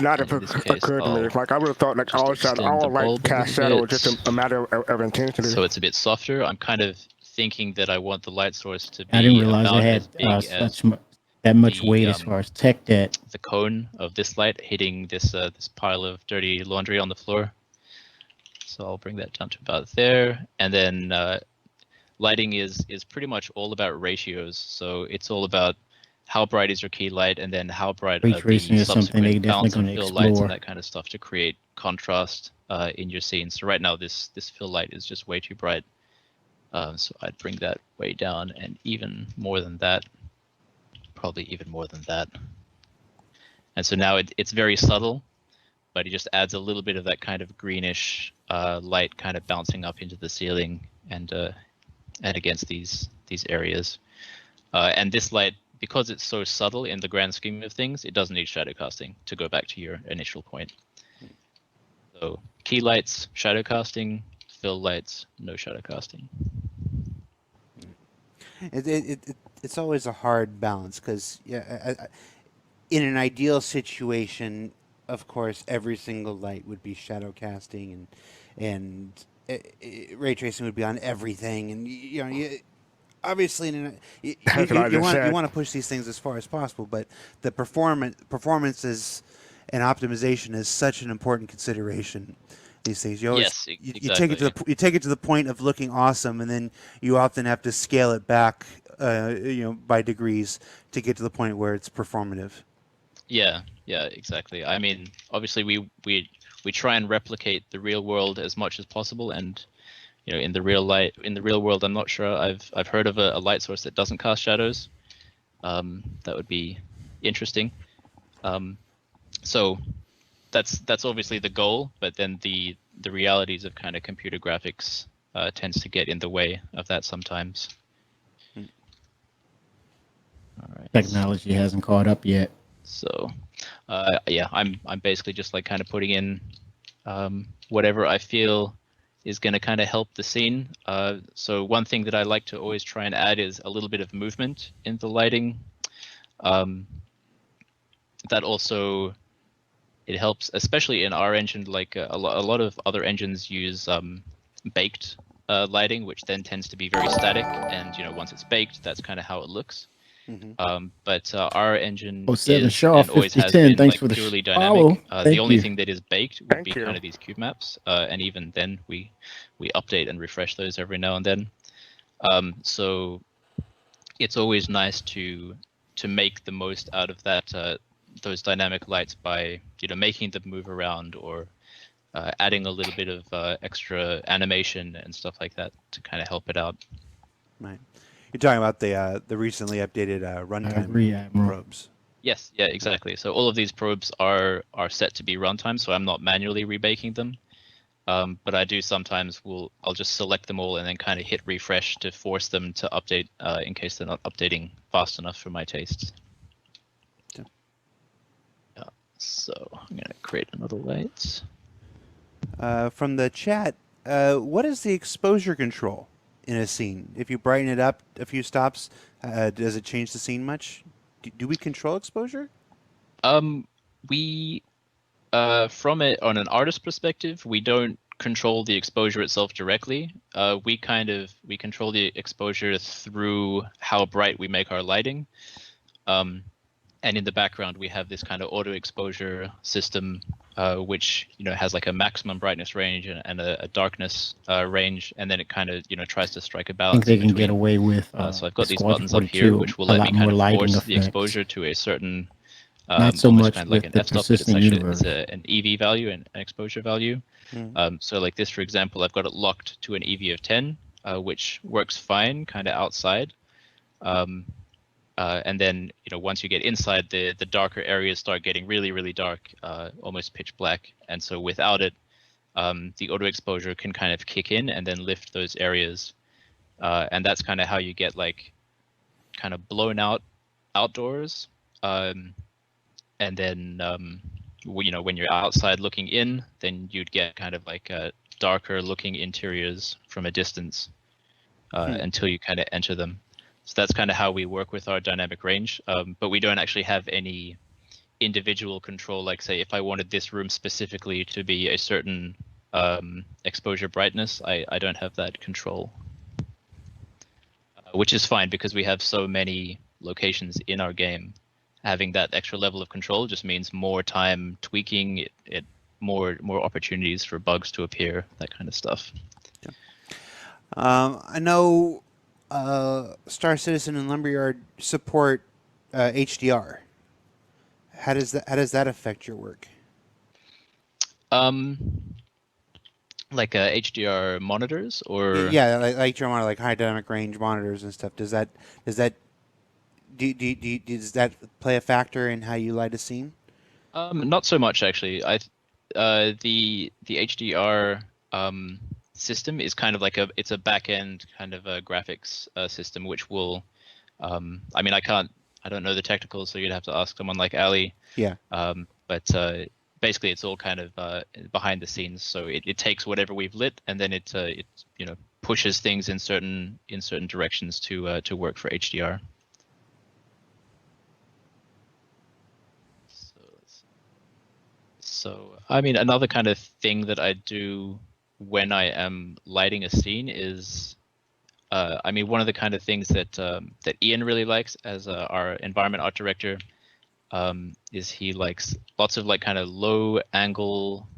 Speaker 2: not have occurred to me. Like I would have thought like all light cast shadow was just a matter of intensity.
Speaker 6: So it's a bit softer. I'm kind of thinking that I want the light source to be
Speaker 1: I didn't realize
Speaker 6: about
Speaker 1: it
Speaker 6: as big
Speaker 1: had that much weight as far as tech debt.
Speaker 6: the cone of this light hitting this pile of dirty laundry on the floor. So I'll bring that down to about there. And then lighting is pretty much all about ratios. So it's all about how bright is your key light, and then how bright are the subsequent bounce and fill lights and that kind of stuff to create contrast in your scene. So right now this fill light is just way too bright. So I'd bring that way down, and even more than that, probably even more than that. And so now it's very subtle, but it just adds a little bit of that kind of greenish light kind of bouncing up into the ceiling and against these areas. And this light, because it's so subtle in the grand scheme of things, it doesn't need shadow casting, to go back to your initial point. So key lights, shadow casting; fill lights, no shadow casting.
Speaker 7: It's always a hard balance because in an ideal situation, of course, every single light would be shadow casting, and ray tracing would be on everything, and obviously you want to push these things as far as possible, but the performance is and optimization is such an important consideration these days. You always,
Speaker 6: yes,
Speaker 7: you take it to the point of looking awesome, and then you often have to scale it back by degrees to get to the point where it's performative.
Speaker 6: Yeah, exactly. I mean, obviously we try and replicate the real world as much as possible, and in the real world, I'm not sure I've heard of a light source that doesn't cast shadows. That would be interesting. So that's obviously the goal, but then the realities of kind of computer graphics tends to get in the way of that sometimes.
Speaker 1: All right. Technology hasn't caught up yet.
Speaker 6: So Yeah, I'm basically just like kind of putting in whatever I feel is going to kind of help the scene. So one thing that I like to always try and add is a little bit of movement in the lighting. That also, it helps, especially in our engine. Like a lot of other engines use baked lighting, which then tends to be very static. And once it's baked, that's kind of how it looks. But our engine is
Speaker 1: Shaw,
Speaker 6: and always has
Speaker 1: 5010,
Speaker 6: been
Speaker 1: thanks
Speaker 6: like
Speaker 1: for the
Speaker 6: purely
Speaker 1: follow.
Speaker 6: dynamic. The only
Speaker 1: you.
Speaker 6: thing that is baked would be kind of these cube maps, and even then we update and refresh those every now and then. So it's always nice to make the most out of that those dynamic lights by making them move around or adding a little bit of extra animation and stuff like that to kind of help it out.
Speaker 7: Right. You're talking about the recently updated runtime probes.
Speaker 6: Yes, yeah, exactly. So all of these probes are set to be runtime, so I'm not manually rebaking them. But I do sometimes I'll just select them all and then kind of hit refresh to force them to update in case they're not updating fast enough for my tastes. Yeah. So I'm gonna create another light.
Speaker 7: From the chat, what is the exposure control in a scene? If you brighten it up a few stops, does it change the scene much? Do we control exposure?
Speaker 6: We from it on an artist perspective, we don't control the exposure itself directly. We control the exposure through how bright we make our lighting. And in the background, we have this kind of auto exposure system, which has like a maximum brightness range and a darkness range, and then it kind of tries to strike a balance.
Speaker 1: I think they can get away with.
Speaker 6: So I've got these buttons up here, which will let me kind of force the exposure to a certain.
Speaker 1: Not so much
Speaker 6: kind of
Speaker 1: with
Speaker 6: like an
Speaker 1: the
Speaker 6: f-stop, but it's
Speaker 1: persistent
Speaker 6: actually
Speaker 1: universe.
Speaker 6: an EV value and an exposure value. So like this, for example, I've got it locked to an EV of 10, which works fine, kind of outside. And then once you get inside, the darker areas start getting really, really dark, almost pitch black. And so without it, the auto exposure can kind of kick in and then lift those areas. And that's kind of how you get like kind of blown out outdoors. And then when you're outside looking in, then you'd get kind of like darker looking interiors from a distance until you kind of enter them. So that's kind of how we work with our dynamic range, but we don't actually have any individual control. Like say, if I wanted this room specifically to be a certain exposure brightness, I don't have that control, which is fine because we have so many locations in our game. Having that extra level of control just means more time tweaking it, more opportunities for bugs to appear, that kind of stuff.
Speaker 7: Yeah. I know Star Citizen and Lumberyard support HDR. How does that affect your work?
Speaker 6: Like HDR monitors, or
Speaker 7: yeah, like your monitor, like high dynamic range monitors and stuff. Does that does that play a factor in how you light a scene?
Speaker 6: Not so much actually. The HDR system is kind of like it's a back end kind of a graphics system, which will I mean I don't know the technicals, so you'd have to ask someone like Ali.
Speaker 7: Yeah.
Speaker 6: But basically it's all kind of behind the scenes, so it takes whatever we've lit and then it pushes things in certain directions to work for HDR. So I mean, another kind of thing that I do when I am lighting a scene is, I mean, one of the kind of things that that Ian really likes as our environment art director is he likes lots of like kind of low angle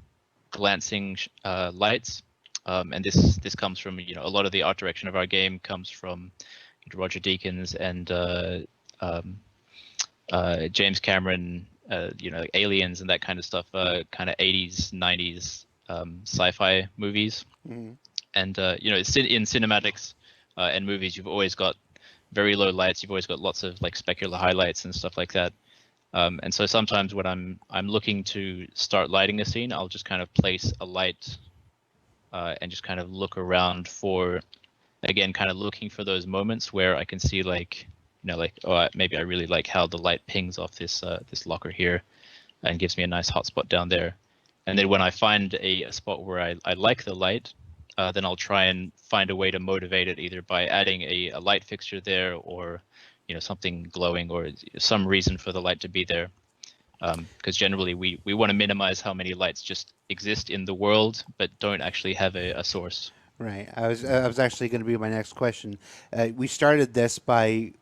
Speaker 6: glancing lights, and this comes from a lot of the art direction of our game comes from Roger Deakins and James Cameron. Like Aliens and that kind of stuff, kind of 80s, 90s sci-fi movies.
Speaker 7: Mm-hmm.
Speaker 6: And in cinematics and movies, you've always got very low lights. You've always got lots of like specular highlights and stuff like that. And so sometimes when I'm looking to start lighting a scene, I'll just kind of place a light and just kind of look around for, again, kind of looking for those moments where I can see like, maybe I really like how the light pings off this this locker here. and gives me a nice hotspot down there. And then when I find a spot where I like the light, then I'll try and find a way to motivate it, either by adding a light fixture there, or something glowing, or some reason for the light to be there. Because generally we want to minimize how many lights just exist in the world but don't actually have a source.
Speaker 7: Right. I was actually going to be my next question. We started this by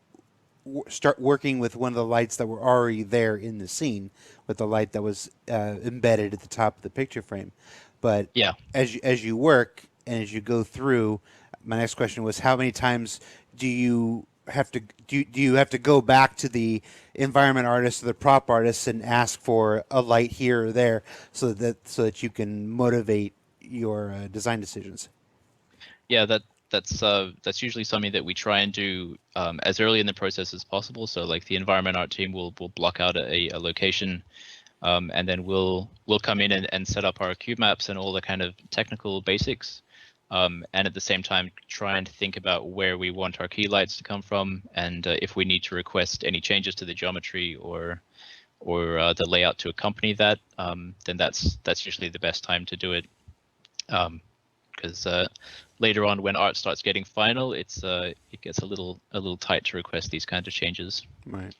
Speaker 7: start working with one of the lights that were already there in the scene, with the light that was embedded at the top of the picture frame. But
Speaker 6: yeah,
Speaker 7: as you work and as you go through, my next question was, how many times do you have to go back to the environment artist or the prop artist and ask for a light here or there, so that you can motivate your design decisions?
Speaker 6: Yeah, that's usually something that we try and do as early in the process as possible. So like the environment art team will block out a location, and then we'll come in and set up our cube maps and all the kind of technical basics, and at the same time try and think about where we want our key lights to come from, and if we need to request any changes to the geometry or the layout to accompany that, then that's usually the best time to do it. Because later on, when art starts getting final, it gets a little tight to request these kinds of changes.
Speaker 7: Right.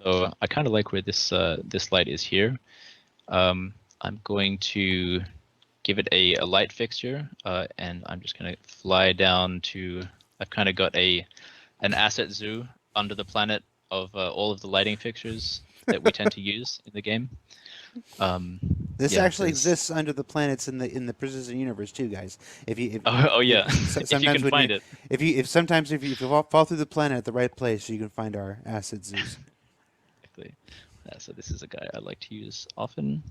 Speaker 6: So I kind of like where this light is here. I'm going to give it a light fixture, and I'm just going to fly down to. I've kind of got an asset zoo under the planet of all of the lighting fixtures that we tend to use in the game.
Speaker 7: This actually exists under the planets in the Precision universe too, guys. If you
Speaker 6: can find it.
Speaker 7: If you fall through the planet at the right place, you can find our asset zoos.
Speaker 6: Exactly. So this is a guy I like to use often.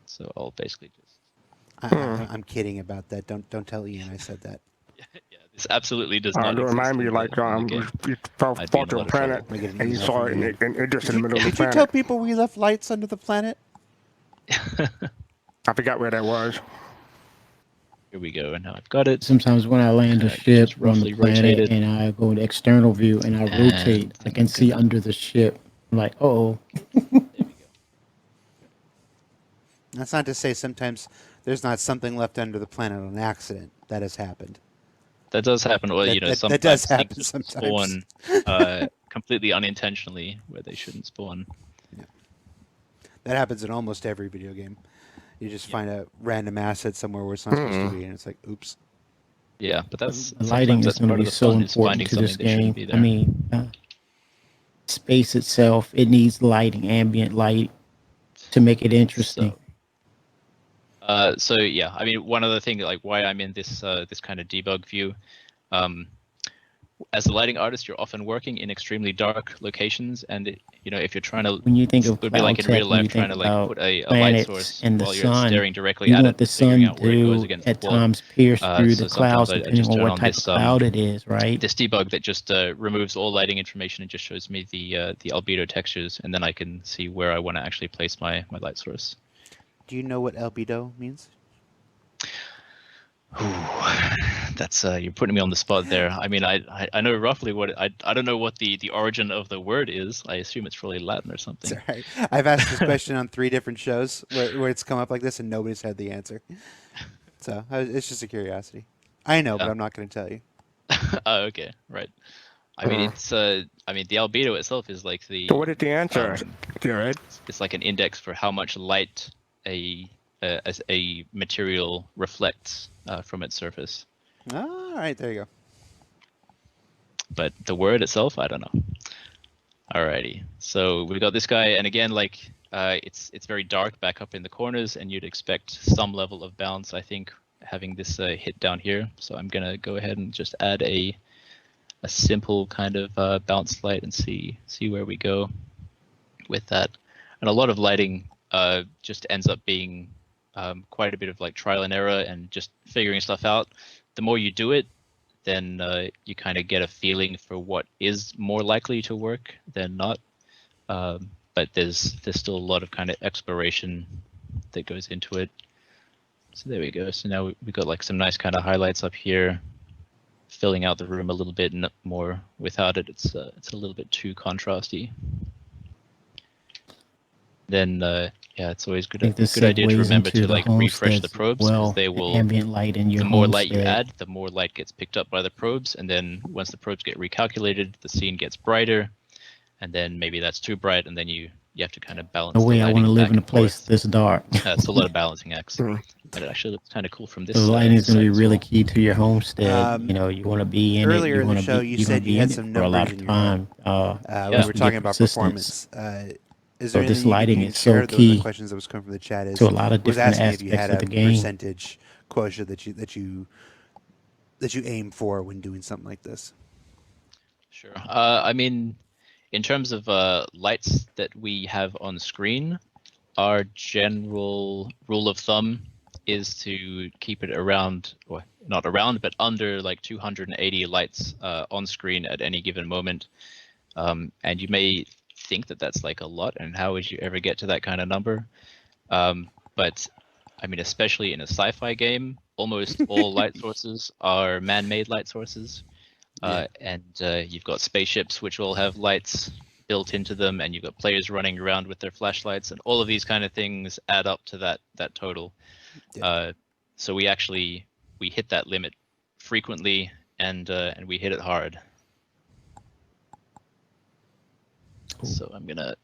Speaker 6: So I'll basically just.
Speaker 7: I'm kidding about that. Don't tell Ian I said that.
Speaker 6: Yeah, this absolutely does not.
Speaker 2: It remind me like you fall to a planet and you saw it and just in the middle of the planet.
Speaker 7: Did you tell people we left lights under the planet?
Speaker 2: I forgot where that was.
Speaker 6: Here we go, and now I've got it.
Speaker 1: Sometimes when I land a ship on the planet and I go to external view and I rotate, I can see under the ship. I'm like, oh.
Speaker 6: There we go.
Speaker 7: That's not to say sometimes there's not something left under the planet on accident. That has happened.
Speaker 6: That does happen, or sometimes
Speaker 7: that does happen
Speaker 6: sometimes. Spawn completely unintentionally where they shouldn't spawn.
Speaker 7: Yeah. That happens in almost every video game. You just find a random asset somewhere where it's not supposed to be, and it's like, oops.
Speaker 6: Yeah, but that's
Speaker 1: the lighting is going to be so important to this game. I mean, space itself, it needs lighting, ambient light, to make it interesting.
Speaker 6: So yeah, I mean, one other thing, like why I'm in this this kind of debug view, as a lighting artist, you're often working in extremely dark locations, and if you're trying to,
Speaker 1: when you think of
Speaker 6: it would be like in real life trying to like put a light source
Speaker 1: and the
Speaker 6: while
Speaker 1: sun,
Speaker 6: you're staring directly at it,
Speaker 1: the sun
Speaker 6: out where it goes against
Speaker 1: at
Speaker 6: the wall.
Speaker 1: times pierce through the clouds,
Speaker 6: I
Speaker 1: depending
Speaker 6: just
Speaker 1: on
Speaker 6: turn
Speaker 1: what
Speaker 6: on
Speaker 1: type
Speaker 6: this,
Speaker 1: of cloud it is, right?
Speaker 6: This debug that just removes all lighting information and just shows me the albedo textures, and then I can see where I want to actually place my light source.
Speaker 7: Do you know what albedo means?
Speaker 6: That's you're putting me on the spot there. I mean, I know roughly what I don't know what the origin of the word is. I assume it's probably Latin or something.
Speaker 7: It's all right. I've asked this question on 3 different shows where it's come up like this, and nobody's had the answer. So it's just a curiosity. I know, but I'm not going to tell you.
Speaker 6: Oh, okay, right. I mean, it's the albedo itself is like the.
Speaker 2: So what is the answer, Jared?
Speaker 6: It's like an index for how much light as a material reflects from its surface.
Speaker 7: All right, there you go.
Speaker 6: But the word itself, I don't know. Alrighty, so we've got this guy, and again, like it's very dark back up in the corners, and you'd expect some level of bounce, I think, having this hit down here. So I'm gonna go ahead and just add a simple kind of bounce light and see where we go with that. And a lot of lighting just ends up being quite a bit of like trial and error and just figuring stuff out. The more you do it, then you kind of get a feeling for what is more likely to work than not. But there's still a lot of kind of exploration that goes into it. So there we go. So now we've got like some nice kind of highlights up here, filling out the room a little bit more. Without it, it's a little bit too contrasty. Then yeah, it's always good
Speaker 1: I think this
Speaker 6: idea to
Speaker 1: segues
Speaker 6: remember
Speaker 1: into
Speaker 6: to
Speaker 1: the
Speaker 6: like refresh
Speaker 1: homesteads
Speaker 6: the
Speaker 1: as
Speaker 6: probes, because
Speaker 1: well,
Speaker 6: they
Speaker 1: the
Speaker 6: will.
Speaker 1: ambient light in your
Speaker 6: The more light you
Speaker 1: homestead.
Speaker 6: add, the more light gets picked up by the probes, and then once the probes get recalculated, the scene gets brighter, and then maybe that's too bright, and then you have to kind of balance
Speaker 1: No
Speaker 6: the
Speaker 1: way I want to
Speaker 6: lighting
Speaker 1: live
Speaker 6: back
Speaker 1: in a
Speaker 6: and
Speaker 1: place
Speaker 6: forth.
Speaker 1: this dark.
Speaker 6: It's a lot of balancing acts,
Speaker 2: Mhm.
Speaker 6: but it actually looks kind of cool from this.
Speaker 1: The lighting is going to be
Speaker 6: side as
Speaker 1: really
Speaker 6: well.
Speaker 1: key to your homestead. You know, you want to be in it.
Speaker 7: Earlier
Speaker 1: You
Speaker 7: in the
Speaker 1: want to
Speaker 7: show,
Speaker 1: be.
Speaker 7: you
Speaker 1: You're going
Speaker 7: said
Speaker 1: to be
Speaker 7: you had
Speaker 1: in it
Speaker 7: some
Speaker 1: for a lot
Speaker 7: numbers
Speaker 1: of
Speaker 7: in your head.
Speaker 1: time.
Speaker 7: When
Speaker 6: Yeah.
Speaker 7: we were
Speaker 1: to
Speaker 7: talking
Speaker 1: get
Speaker 7: about
Speaker 1: persistence.
Speaker 7: performance. Is
Speaker 1: So
Speaker 7: there
Speaker 1: this
Speaker 7: anything
Speaker 1: lighting
Speaker 7: you can
Speaker 1: is so
Speaker 7: share? Those are
Speaker 1: key
Speaker 7: the questions that was coming from the chat.
Speaker 1: to a lot of
Speaker 7: Was
Speaker 1: different
Speaker 7: asking if you
Speaker 1: aspects
Speaker 7: had
Speaker 1: of
Speaker 7: a
Speaker 1: the game.
Speaker 7: percentage quotient that you aim for when doing something like this.
Speaker 6: Sure. I mean, in terms of lights that we have on screen, our general rule of thumb is to keep it around, or not around, but under like 280 lights on screen at any given moment. And you may think that that's like a lot, and how would you ever get to that kind of number? But I mean, especially in a sci-fi game, almost all light sources are man-made light sources. And you've got spaceships which will have lights built into them, and you've got players running around with their flashlights, and all of these kind of things add up to that total. So we hit that limit frequently, and we hit it hard. So I'm gonna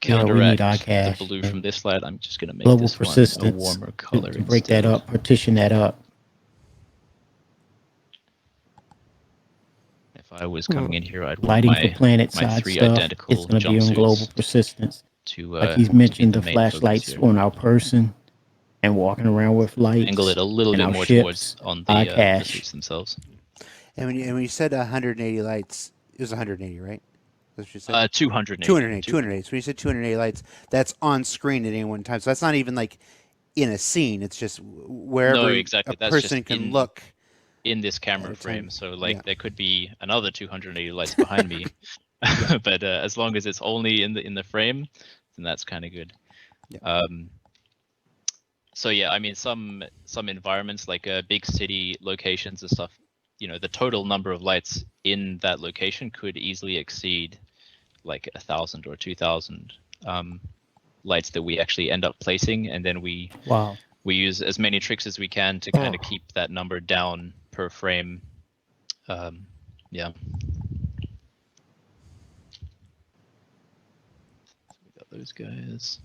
Speaker 6: counteract the blue from this light. I'm just gonna make
Speaker 1: global
Speaker 6: this
Speaker 1: persistence
Speaker 6: one a warmer color
Speaker 1: to break
Speaker 6: instead.
Speaker 1: that up, partition that up.
Speaker 6: If I was coming in here, I'd want
Speaker 1: Lighting for planet
Speaker 6: my
Speaker 1: side
Speaker 6: 3
Speaker 1: stuff.
Speaker 6: identical
Speaker 1: It's going to be on global
Speaker 6: jumpsuits
Speaker 1: persistence.
Speaker 6: to
Speaker 1: Like he's mentioned,
Speaker 6: to
Speaker 1: the
Speaker 6: be main focus
Speaker 1: flashlights
Speaker 6: here.
Speaker 1: on our person and walking around with lights.
Speaker 6: Angle it a little
Speaker 1: and
Speaker 6: bit
Speaker 1: our
Speaker 6: more
Speaker 1: ships,
Speaker 6: towards on the suits themselves.
Speaker 7: And when you said 180 lights, it was 180, right? That's what you said?
Speaker 6: 280.
Speaker 7: 280. So when you said 280 lights, that's on screen at any one time. So that's not even like in a scene. It's just wherever a
Speaker 6: That's
Speaker 7: person
Speaker 6: just
Speaker 7: can look.
Speaker 6: In this camera frame. So like there could be another 280 lights behind me. But as long as it's only in the frame, then that's kind of good. So yeah, I mean some environments like big city locations and stuff, you know, the total number of lights in that location could easily exceed like 1,000 or 2,000 lights that we actually end up placing, and then we use as many tricks as we can to kind of keep that number down per frame. Yeah. So we got those guys.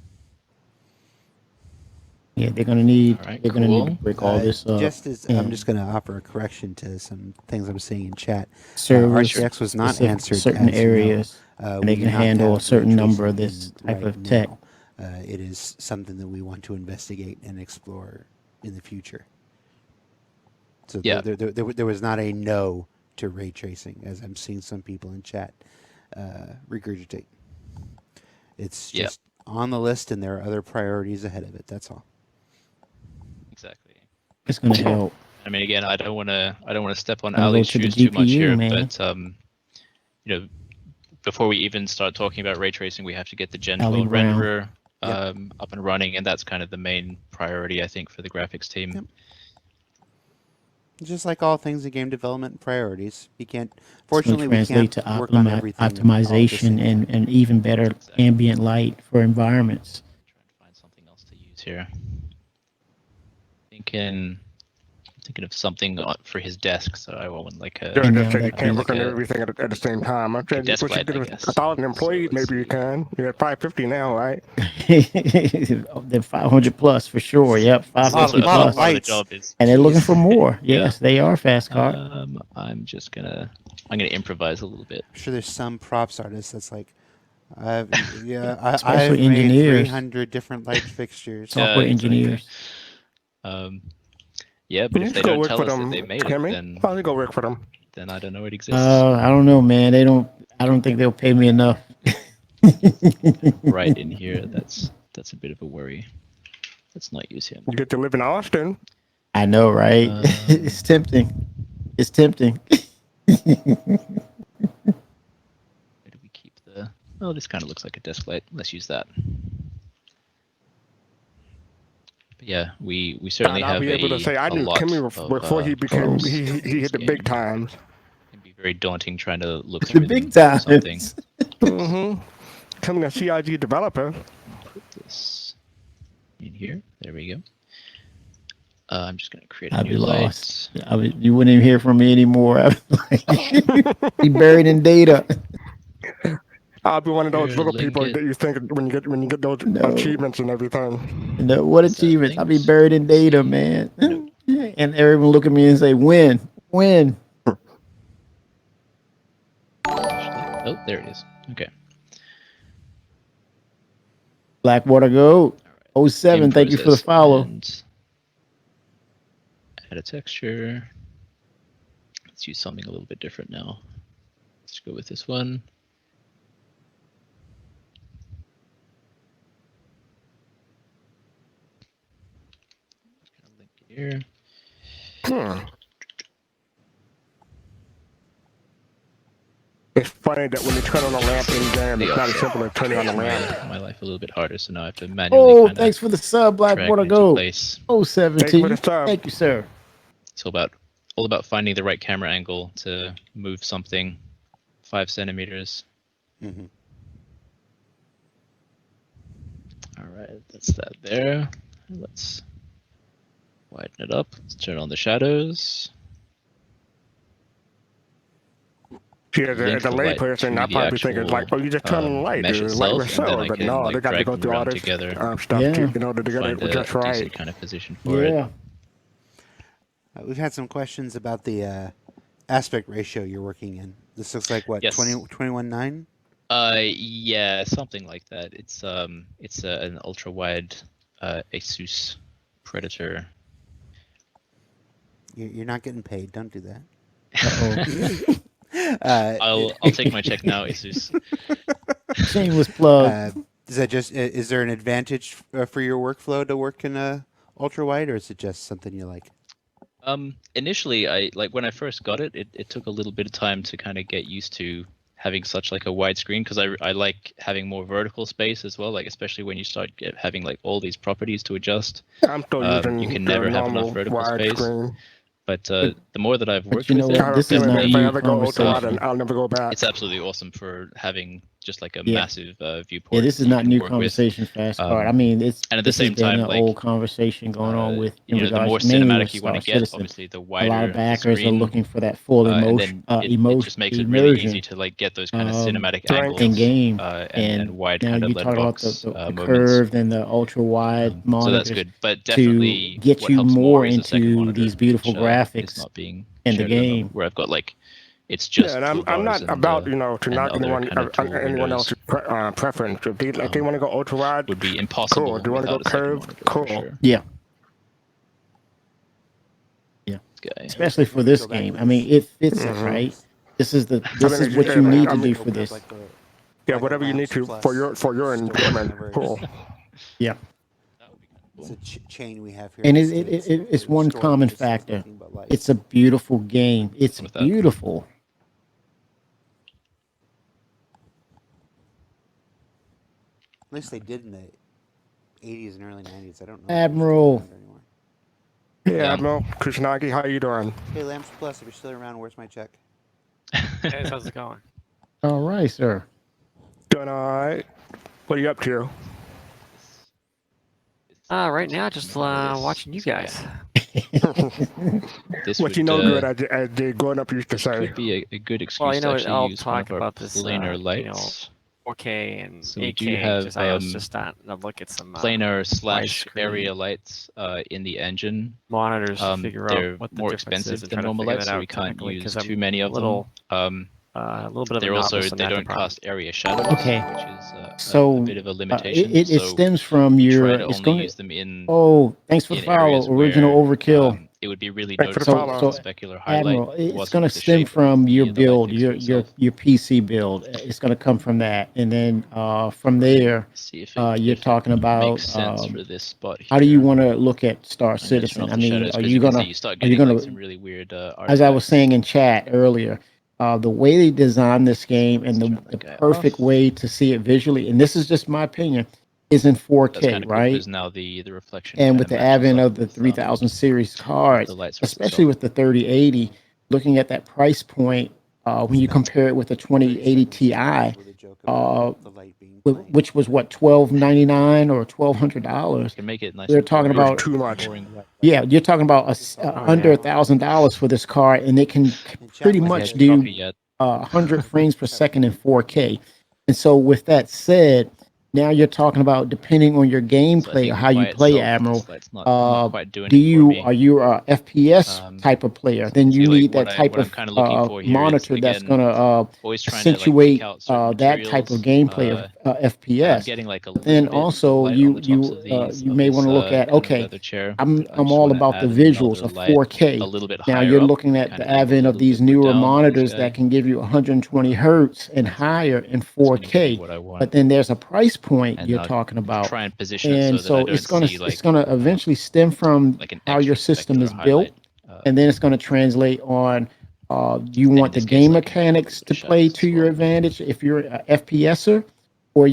Speaker 1: Yeah, they're gonna need.
Speaker 6: Right,
Speaker 1: they're gonna need to break all this up.
Speaker 7: I'm just gonna offer a correction to some things I'm seeing in chat.
Speaker 1: Service
Speaker 7: RCX was not answered
Speaker 1: certain
Speaker 7: as
Speaker 1: areas,
Speaker 7: and
Speaker 1: they can handle a certain number of this type of tech.
Speaker 7: It is something that we want to investigate and explore in the future. So there was not a no to ray tracing, as I'm seeing some people in chat regurgitate. It's just on the list, and there are other priorities ahead of it. That's all.
Speaker 6: Exactly.
Speaker 1: It's gonna help.
Speaker 6: I mean, again, I don't want to step on Ali's shoes
Speaker 1: GPU,
Speaker 6: too much here,
Speaker 1: man.
Speaker 6: but you know, before we even start talking about ray tracing, we have to get the Gen 12 renderer up and running, and that's kind of the main priority, I think, for the graphics team.
Speaker 7: Yep. Just like all things in game development, priorities. You can't. Fortunately, we can't
Speaker 1: to
Speaker 7: work on everything.
Speaker 1: optimization and even better ambient light for environments.
Speaker 6: Trying to find something else to use here. Thinking of something for his desk, so I want like a.
Speaker 2: You can't work on everything at the same time. I'm saying,
Speaker 6: desk light,
Speaker 2: 1,000 employees, maybe you can. You're at 550 now, right?
Speaker 1: They're 500 plus for sure. Yep, 550 plus.
Speaker 7: The
Speaker 6: job is,
Speaker 1: and they're looking for more. Yes, they are fastcart.
Speaker 6: I'm gonna improvise a little bit.
Speaker 7: I'm sure there's some props artist that's like, I've
Speaker 1: Especially
Speaker 7: made
Speaker 1: engineers.
Speaker 7: 300 different light fixtures.
Speaker 1: Software engineers.
Speaker 6: Yeah, but if they don't tell us that they made it, then
Speaker 2: probably go work for them.
Speaker 6: Then I don't know it exists.
Speaker 1: I don't know, man. I don't think they'll pay me enough.
Speaker 6: Right in here, that's a bit of a worry. Let's not use him.
Speaker 2: You get to live in Austin.
Speaker 1: I know, right? It's tempting. It's tempting.
Speaker 6: Where do we keep the? Oh, this kind of looks like a desk light. Let's use that. But yeah, we certainly have
Speaker 2: I'll be able to say I knew Kimmy before he became he hit the big times.
Speaker 6: It'd be very daunting trying to look through
Speaker 1: the big times.
Speaker 6: Something.
Speaker 2: Coming a CIG developer.
Speaker 6: in here. There we go. I'm just going to create a
Speaker 1: I'd
Speaker 6: new
Speaker 1: be
Speaker 6: light.
Speaker 1: lost. You wouldn't even hear from me anymore. I'd be buried in data.
Speaker 2: I'll be one of those little people
Speaker 6: Link it.
Speaker 2: that you think when you get those
Speaker 1: No.
Speaker 2: achievements and everything.
Speaker 1: No, what
Speaker 6: Is that
Speaker 1: achievements? I'd be
Speaker 6: things?
Speaker 1: buried in data,
Speaker 6: See?
Speaker 1: man.
Speaker 6: Nope.
Speaker 1: And everyone look at me and say, "When? When?"
Speaker 6: Actually, oh, there it is. Okay.
Speaker 1: Blackwater Goat.
Speaker 6: All right.
Speaker 1: 07.
Speaker 6: In
Speaker 1: Thank you for the
Speaker 6: process,
Speaker 1: follow.
Speaker 6: and add a texture. Let's use something a little bit different now. Let's go with this one. Link it here.
Speaker 2: It's funny that when you turn on the lamp in game, it's not as simple as turning on the lamp.
Speaker 6: My life a little bit harder, so now I have to manually.
Speaker 1: Oh, thanks for the sub, Blackwater Goat. 07
Speaker 2: Thanks
Speaker 1: to
Speaker 2: for
Speaker 1: you.
Speaker 2: the sub.
Speaker 1: Thank you, sir.
Speaker 6: It's all about finding the right camera angle to move something 5 centimeters.
Speaker 7: Mm-hmm.
Speaker 6: All right, that's that there. Let's widen it up. Let's turn on the shadows.
Speaker 2: See, as
Speaker 6: Link
Speaker 2: a
Speaker 6: the
Speaker 2: lay
Speaker 6: light
Speaker 2: person,
Speaker 6: to
Speaker 2: I
Speaker 6: the
Speaker 2: probably think it's like, oh, you just turn on the light,
Speaker 6: mesh
Speaker 2: dude. Light will
Speaker 6: itself, and then
Speaker 2: show.
Speaker 6: I
Speaker 2: But
Speaker 6: can,
Speaker 2: no,
Speaker 6: like,
Speaker 2: they got to
Speaker 6: drag
Speaker 2: go
Speaker 6: them
Speaker 2: through all
Speaker 6: around
Speaker 2: this
Speaker 6: together.
Speaker 2: stuff
Speaker 1: Yeah.
Speaker 2: in order to get
Speaker 6: Find
Speaker 2: it just
Speaker 6: a
Speaker 2: right.
Speaker 6: decent kind of position for it.
Speaker 1: Yeah.
Speaker 7: We've had some questions about the aspect ratio you're working in. This looks like what,
Speaker 6: Yes.
Speaker 7: 21:9?
Speaker 6: Yeah, something like that. It's an ultra wide ASUS Predator.
Speaker 7: You're not getting paid. Don't do that.
Speaker 6: I'll take my check now, ASUS.
Speaker 1: Shameless plug.
Speaker 7: Is there an advantage for your workflow to work in a ultra wide, or is it just something you like?
Speaker 6: Initially, when I first got it, it took a little bit of time to kind of get used to having such like a wide screen, because I like having more vertical space as well, like especially when you start having like all these properties to adjust.
Speaker 2: I'm still using
Speaker 6: You can
Speaker 2: the
Speaker 6: never have enough
Speaker 2: normal
Speaker 6: vertical
Speaker 2: wide
Speaker 6: space.
Speaker 2: screen.
Speaker 6: But the more that I've worked
Speaker 1: you know
Speaker 6: with it,
Speaker 1: what? This is not
Speaker 2: if I
Speaker 1: new
Speaker 2: ever go ultra wide,
Speaker 1: conversation.
Speaker 2: I'll never go back.
Speaker 6: it's absolutely awesome for having just like a
Speaker 1: Yeah.
Speaker 6: massive viewport.
Speaker 1: Yeah, this is
Speaker 6: that you
Speaker 1: not
Speaker 6: can
Speaker 1: new
Speaker 6: work with.
Speaker 1: conversation, fastcart. I mean, it's
Speaker 6: and at the
Speaker 1: this
Speaker 6: same
Speaker 1: has been
Speaker 6: time,
Speaker 1: an
Speaker 6: like,
Speaker 1: old conversation going on with in
Speaker 6: the more
Speaker 1: regards mainly with
Speaker 6: cinematic you
Speaker 1: Star
Speaker 6: want to get,
Speaker 1: Citizen.
Speaker 6: obviously the
Speaker 1: A
Speaker 6: wider
Speaker 1: lot of backers
Speaker 6: screen,
Speaker 1: are looking for that full
Speaker 6: and
Speaker 1: emotion,
Speaker 6: then it just makes it
Speaker 1: immersion
Speaker 6: really easy to like get those kind of cinematic angles
Speaker 1: in game.
Speaker 6: and wide
Speaker 1: now
Speaker 6: kind of
Speaker 1: you
Speaker 6: lead
Speaker 1: talk about
Speaker 6: box
Speaker 1: the
Speaker 6: moments.
Speaker 1: curved and the ultra wide
Speaker 6: So
Speaker 1: monitors
Speaker 6: that's good, but
Speaker 1: to
Speaker 6: definitely
Speaker 1: get
Speaker 6: what
Speaker 1: you
Speaker 6: helps
Speaker 1: more
Speaker 6: is the second
Speaker 1: into
Speaker 6: monitor,
Speaker 1: these beautiful
Speaker 6: which,
Speaker 1: graphics
Speaker 6: is not being
Speaker 1: in the
Speaker 6: shared at the
Speaker 1: game.
Speaker 6: moment, where I've got like it's just
Speaker 2: Yeah, and I'm not
Speaker 6: toolbars
Speaker 2: about
Speaker 6: and,
Speaker 2: to
Speaker 6: and
Speaker 2: knock
Speaker 6: other
Speaker 2: anyone
Speaker 6: kind of tool
Speaker 2: anyone
Speaker 6: windows.
Speaker 2: else's preference. If they want to go ultra wide,
Speaker 6: Would be impossible
Speaker 2: cool. Do you want to go
Speaker 6: without a second
Speaker 2: curved?
Speaker 6: monitor,
Speaker 2: Cool.
Speaker 6: for sure.
Speaker 1: Yeah.
Speaker 6: Okay.
Speaker 1: Especially for this game. I mean, it fits it, right? This is what you need to do for this.
Speaker 2: Yeah, whatever you need to for your enjoyment. Cool.
Speaker 1: Yeah.
Speaker 7: It's a chain we have here.
Speaker 1: And
Speaker 7: in the States.
Speaker 1: it's one
Speaker 7: Storage
Speaker 1: common
Speaker 7: just is
Speaker 1: factor.
Speaker 7: nothing but light.
Speaker 1: It's a beautiful game. It's
Speaker 6: With that.
Speaker 1: beautiful.
Speaker 7: At least they did in the 80s and early 90s. I don't know. if they're
Speaker 1: Admiral.
Speaker 7: still around anymore.
Speaker 2: Yeah, Admiral Kusanagi, how you doing?
Speaker 7: Hey, Lamps Plus, if you're still around, where's my check?
Speaker 8: Hey, how's it going?
Speaker 1: All right, sir.
Speaker 2: Doing all right. What are you up to?
Speaker 8: Right now, just watching you guys.
Speaker 6: This
Speaker 2: What
Speaker 6: would,
Speaker 2: you know good, as the growing up used to say.
Speaker 6: could be a good excuse
Speaker 8: Well, you know,
Speaker 6: to actually
Speaker 8: I'll
Speaker 6: use one
Speaker 8: talk
Speaker 6: of our
Speaker 8: about this,
Speaker 6: planar
Speaker 8: you
Speaker 6: lights.
Speaker 8: 4K and
Speaker 6: So we
Speaker 8: 8K.
Speaker 6: do have,
Speaker 8: just, I was just on a look at some
Speaker 6: planar /
Speaker 8: widescreen
Speaker 6: area lights in the engine.
Speaker 8: monitors to figure
Speaker 6: They're
Speaker 8: out what the
Speaker 6: more
Speaker 8: difference is
Speaker 6: expensive
Speaker 8: and
Speaker 6: than
Speaker 8: try to
Speaker 6: normal
Speaker 8: figure
Speaker 6: lights,
Speaker 8: that
Speaker 6: so
Speaker 8: out
Speaker 6: we can't
Speaker 8: technically,
Speaker 6: use
Speaker 8: 'cause I'm
Speaker 6: too many of them.
Speaker 8: a little bit of a
Speaker 6: They're also
Speaker 8: novice in
Speaker 6: they
Speaker 8: that
Speaker 6: don't
Speaker 8: department.
Speaker 6: cast area shadows,
Speaker 1: Okay.
Speaker 6: which is
Speaker 1: So
Speaker 6: a bit of a limitation.
Speaker 1: it
Speaker 6: so
Speaker 1: stems from
Speaker 6: we
Speaker 1: your.
Speaker 6: try to
Speaker 1: It's
Speaker 6: only
Speaker 1: going to.
Speaker 6: use them in
Speaker 1: Oh, thanks for the
Speaker 6: in
Speaker 1: follow.
Speaker 6: areas
Speaker 1: Original
Speaker 6: where,
Speaker 1: overkill.
Speaker 6: it would be really
Speaker 2: Thanks for the
Speaker 6: noticeable
Speaker 2: follow.
Speaker 6: if the specular highlight
Speaker 1: Admiral, it's
Speaker 6: wasn't
Speaker 1: going to
Speaker 6: the
Speaker 1: stem
Speaker 6: shape
Speaker 1: from
Speaker 6: of
Speaker 1: your
Speaker 6: the light
Speaker 1: build,
Speaker 6: fixture itself.
Speaker 1: your PC build. It's going to come from that, and then from there,
Speaker 6: See if
Speaker 1: you're
Speaker 6: if
Speaker 1: talking about
Speaker 6: makes sense for this spot here.
Speaker 1: how do you want to look at Star
Speaker 6: I'm gonna turn
Speaker 1: Citizen?
Speaker 6: off
Speaker 1: I
Speaker 6: the
Speaker 1: mean,
Speaker 6: shadows,
Speaker 1: are
Speaker 6: 'cause
Speaker 1: you
Speaker 6: can
Speaker 1: gonna
Speaker 6: see you start
Speaker 1: are you
Speaker 6: getting
Speaker 1: gonna
Speaker 6: like some really weird
Speaker 1: as I was
Speaker 6: artifacts.
Speaker 1: saying in chat earlier, the way they designed this game and
Speaker 6: Let's
Speaker 1: the
Speaker 6: turn that guy
Speaker 1: perfect
Speaker 6: off.
Speaker 1: way to see it visually, and this is just my opinion, is in
Speaker 6: That's
Speaker 1: 4K,
Speaker 6: kind of cool
Speaker 1: right?
Speaker 6: because now the reflection
Speaker 1: And
Speaker 6: kind
Speaker 1: with
Speaker 6: of
Speaker 1: the
Speaker 6: matches
Speaker 1: advent
Speaker 6: up
Speaker 1: of the
Speaker 6: with
Speaker 1: 3000 series
Speaker 6: the
Speaker 1: cards,
Speaker 6: light source
Speaker 1: especially
Speaker 6: itself.
Speaker 1: with the 3080, looking at that price point, when you compare it with the 2080 Ti,
Speaker 7: with a joke about the light being
Speaker 1: which was what, $1,299 or $1,200.
Speaker 6: Can make it nice.
Speaker 1: We're talking about
Speaker 2: too much.
Speaker 1: Yeah, you're talking about under $1,000 for this car, and it can pretty much do 100 frames per second in 4K. And so, with that said, now you're talking about depending on your gameplay or how you play, Admiral. Are you a FPS type of player? Then you need that type of monitor that's going to accentuate that type of gameplay of FPS. Then also you may want to look at, okay, I'm all about the visuals of 4K. Now you're looking at the advent of these newer monitors that can give you 120 hertz and higher in 4K. But then there's a price point you're talking about, and so it's gonna eventually stem from how your system is built, and then it's gonna translate on. You want the game mechanics to play to your advantage if you're an FPSer, or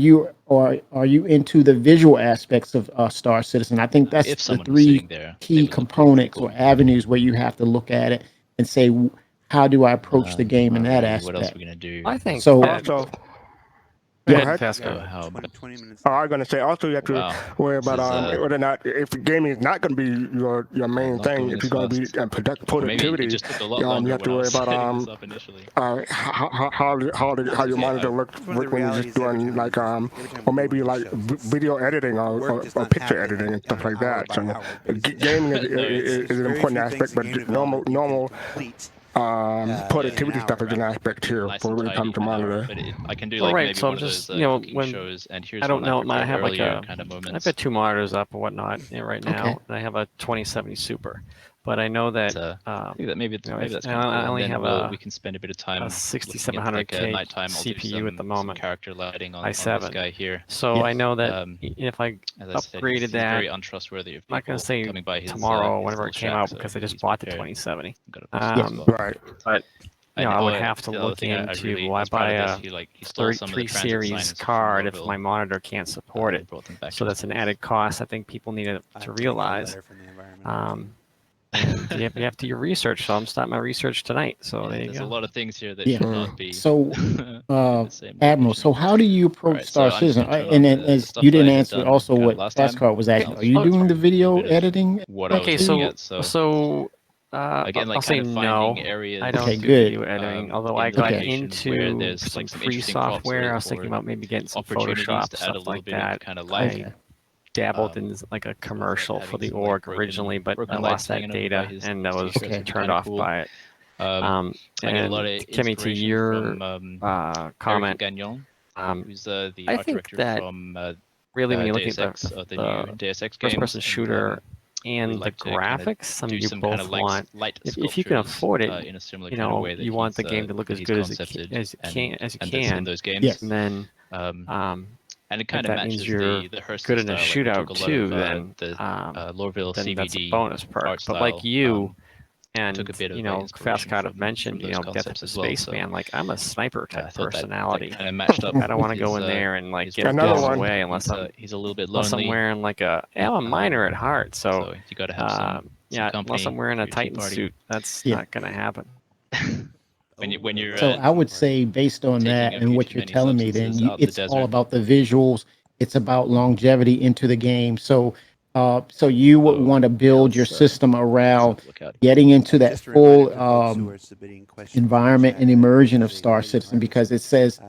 Speaker 1: are you into the visual aspects of Star Citizen? I think that's the three key components or avenues where you have to look at it and say, how do I approach the game in that aspect?
Speaker 6: What else are we gonna do?
Speaker 8: I think
Speaker 1: so.
Speaker 2: I'm
Speaker 3: going
Speaker 2: to say also you have to worry about whether or not, if gaming is not going to be your main thing, if you're going to be productivity, you have to worry about how your monitor looks when you're just doing like or maybe like video editing or picture editing and stuff like that. So gaming is an important aspect, but normal productivity stuff is an aspect here when it comes to monitor.
Speaker 6: I can do like maybe
Speaker 8: so
Speaker 6: one
Speaker 8: I'm just,
Speaker 6: of those
Speaker 8: when
Speaker 6: shows, and here's
Speaker 8: I don't know,
Speaker 6: I
Speaker 8: have like a
Speaker 6: kind of moments.
Speaker 8: I've got 2 monitors up and whatnot right now, and I have a 2070 Super. But I know that
Speaker 6: maybe that's
Speaker 8: I only have
Speaker 6: we can spend a bit of time
Speaker 8: a 6700K CPU at the moment,
Speaker 6: character lighting on
Speaker 8: i7
Speaker 6: this guy here.
Speaker 8: So I know that if I upgraded that,
Speaker 6: very untrustworthy.
Speaker 8: I'm not going to say tomorrow whenever it came out because I just bought the 2070.
Speaker 2: Right.
Speaker 8: But I would have to look into, will I buy a 33 series card if my monitor can't support it? So that's an added cost I think people need to realize. You have to do your research, so I'm starting my research tonight. So there's
Speaker 6: a lot of things here that should not be.
Speaker 1: So, Admiral, so how do you approach Star Citizen? And then, as you didn't answer also what fastcart was asking, are you doing the video editing?
Speaker 8: Again, I'll say no. I don't do video editing. Although I got into some free software, I was thinking about maybe getting some Photoshop, stuff like that. I dabbled in like a commercial for the org originally, but I lost that data and I was turned off by it. And Kimmy, to your comment, I think that really when you look at the first-person shooter and the graphics, you both want, if you can afford it, you want the game to look as good as you can, and then
Speaker 6: and it kind of matches
Speaker 8: means you're
Speaker 6: the Hearst
Speaker 8: good in a shootout too,
Speaker 6: then
Speaker 8: Lorville CBD that's a bonus perk. But like you and fastcart have mentioned, Death of the Spaceman, like I'm a sniper type personality.
Speaker 6: Kind of matched up.
Speaker 8: I don't want to go in there and like get blown away unless
Speaker 6: he's a little bit lonely.
Speaker 8: Unless I'm wearing like I'm a miner at heart, so
Speaker 6: you got to have some
Speaker 8: unless I'm wearing a Titan suit, that's not gonna happen.
Speaker 6: When you're
Speaker 1: so I would say, based on that and what you're telling me, then it's all about the visuals. It's about longevity into the game. So you would want to build your system around getting into that full environment and immersion of Star Citizen, because it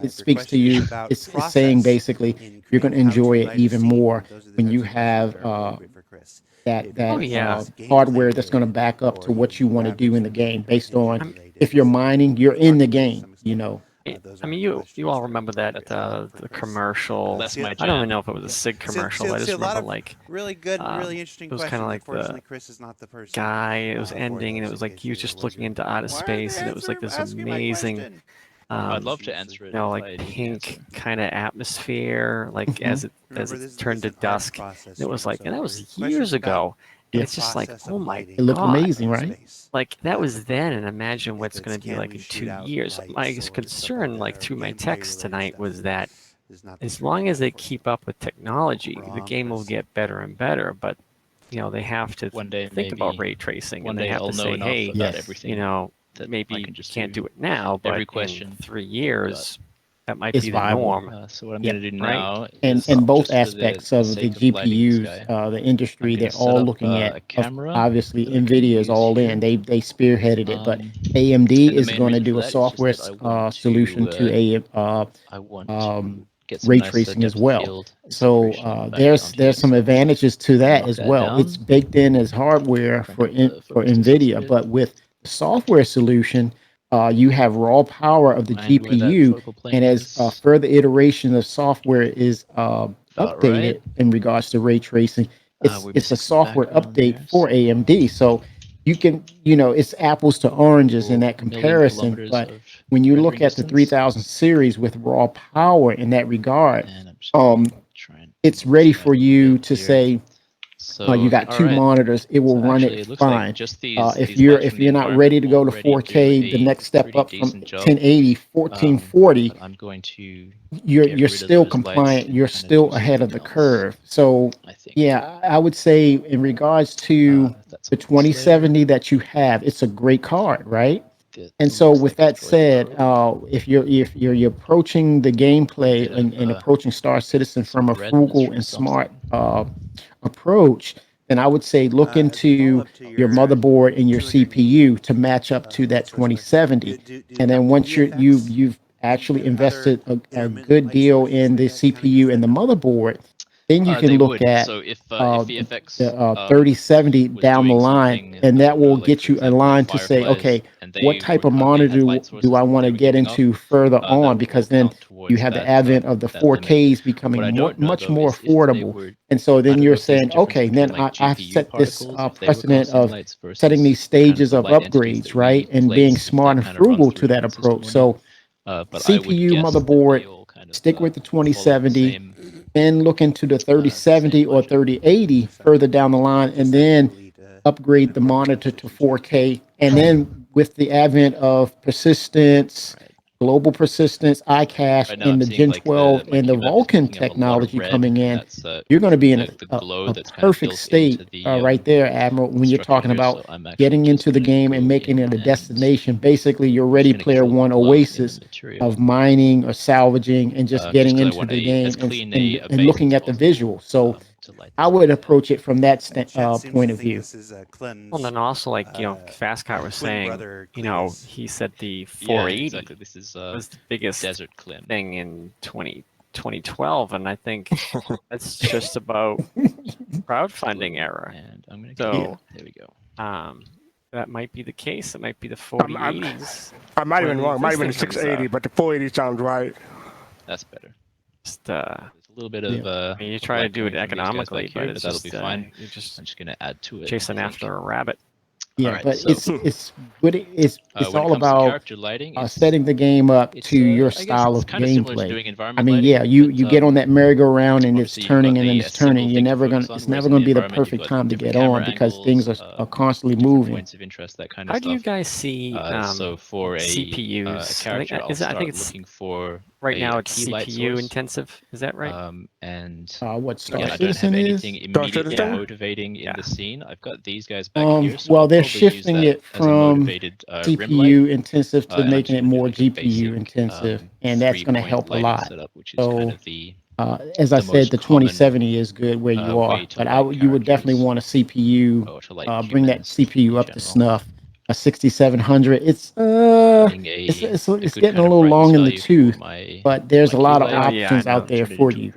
Speaker 1: speaks to you. It's saying basically you're going to enjoy it even more when you have that hardware that's going to back up to what you want to do in the game based on. If you're mining, you're in the game,
Speaker 8: I mean, you all remember that the commercial. I don't even know if it was a SIG commercial. I just remember like
Speaker 7: really good, really interesting.
Speaker 8: It was kind of like the
Speaker 7: Chris is not the person
Speaker 8: guy. It was ending, and it was like he was just looking into outer space, and it was like this amazing.
Speaker 6: I'd love to answer it.
Speaker 8: Like pink kind of atmosphere, like as it turned to dusk. And it was like, and that was years ago. It's just like, oh my god.
Speaker 1: It looked amazing, right?
Speaker 8: Like that was then, and imagine what's going to be like in 2 years. My concern, like through my text tonight, was that as long as they keep up with technology, the game will get better and better. But they have to think about ray tracing, and they have to say, hey, maybe you can't do it now, but in 3 years, that might be the norm.
Speaker 6: So what I'm going to do now
Speaker 1: and
Speaker 6: is
Speaker 1: both aspects of the GPUs, the industry, they're all looking at. Obviously, NVIDIA is all in. They spearheaded it, but AMD is going to do a software solution to ray tracing as well. So there's some advantages to that as well. It's baked in as hardware for NVIDIA, but with the software solution, you have raw power of the GPU, and as further iteration of software is updated in regards to ray tracing, it's a software update for AMD. So you can, it's apples to oranges in that comparison. But when you look at the 3000 series with raw power in that regard, it's ready for you to say, you got two monitors, it will run it fine. If you're not ready to go to 4K, the next step up from 1080, 1440, you're still compliant, you're still ahead of the curve. So yeah, I would say in regards to the 2070 that you have, it's a great card, right? And so with that said, if you're approaching the gameplay and approaching Star Citizen from a frugal and smart approach, then I would say look into your motherboard and your CPU to match up to that 2070. And then once you've actually invested a good deal in the CPU and the motherboard, then you can look at the 3070 down the line, and that will get you aligned to say, okay, what type of monitor do I want to get into further on? Because then you have the advent of the 4Ks becoming much more affordable. And so then you're saying, okay, then I've set this precedent of setting these stages of upgrades, right? And being smart and frugal to that approach. So CPU, motherboard, stick with the 2070, then look into the 3070 or 3080 further down the line, and then upgrade the monitor to 4K. And then with the advent of persistence, global persistence, iCache, and the Gen 12 and the Vulkan technology coming in, you're going to be in a perfect state right there, Admiral, when you're talking about getting into the game and making it a destination. Basically, your Ready Player One oasis of mining or salvaging and just getting into the game and looking at the visual. So I would approach it from that point of view.
Speaker 8: Well, and then also, fastcart was saying, he said the 480 was the biggest desert thing in 2012, and I think that's just about crowdfunding era. And I'm gonna there we go. That might be the case. It might be the 4080s.
Speaker 2: I might have been wrong. It might have been the 680, but the 480 sounds right.
Speaker 6: That's better.
Speaker 8: Just
Speaker 6: a little bit of
Speaker 8: you try to do it economically, but
Speaker 6: that'll be fine. I'm just gonna add to it.
Speaker 8: Chasing after a rabbit.
Speaker 1: Yeah, right, but so, it's all about setting the game up to your style of gameplay. I mean, yeah, you get on that merry-go-round and it's turning and then it's turning. It's never gonna be the perfect time to get on because things are constantly moving.
Speaker 6: Points of interest, that kind of
Speaker 8: How
Speaker 6: stuff.
Speaker 8: do you guys see
Speaker 6: so for a
Speaker 8: CPUs?
Speaker 6: character, I think it's
Speaker 8: looking for right now it's CPU intensive. Is that right?
Speaker 6: And
Speaker 1: what Star
Speaker 6: I don't
Speaker 1: Citizen
Speaker 6: have
Speaker 1: is?
Speaker 6: anything immediately motivating in the scene. I've got these guys back here. So
Speaker 1: well, they're shifting it from CPU intensive to making it more GPU intensive, and that's going to help a lot. So, as I said, the 2070 is good where you are, but you would definitely want a CPU. Bring that CPU up to snuff. A 6700. It's getting a little long in the tooth, but there's a lot of options out there for you.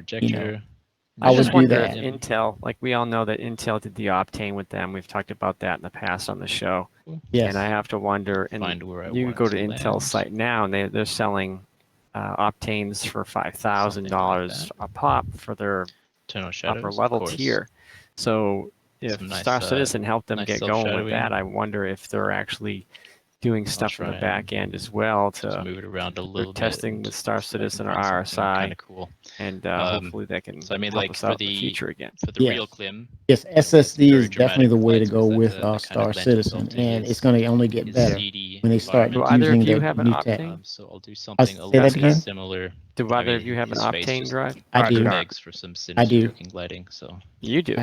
Speaker 8: I would do that. Intel, like we all know that Intel did the Optane with them. We've talked about that in the past on the show.
Speaker 1: Yes.
Speaker 8: And I have to wonder, and you can go to Intel's site now, and they're selling Optanes for $5,000 a pop for their upper level tier. So if Star Citizen helped them get going with that, I wonder if they're actually doing stuff in the back end as well to
Speaker 6: move it around a little bit.
Speaker 8: Testing with Star Citizen or RSI,
Speaker 6: kind of cool.
Speaker 8: And hopefully they can help us out in the future again.
Speaker 6: For the real Clim,
Speaker 1: yes, SSD is definitely the way to go with Star Citizen, and it's going to only get better when they start using the new tech.
Speaker 6: So I'll do something a little bit similar.
Speaker 8: Do either of you have an Optane drive?
Speaker 1: I do.
Speaker 6: For some
Speaker 1: I do.
Speaker 6: lighting. So
Speaker 8: you do.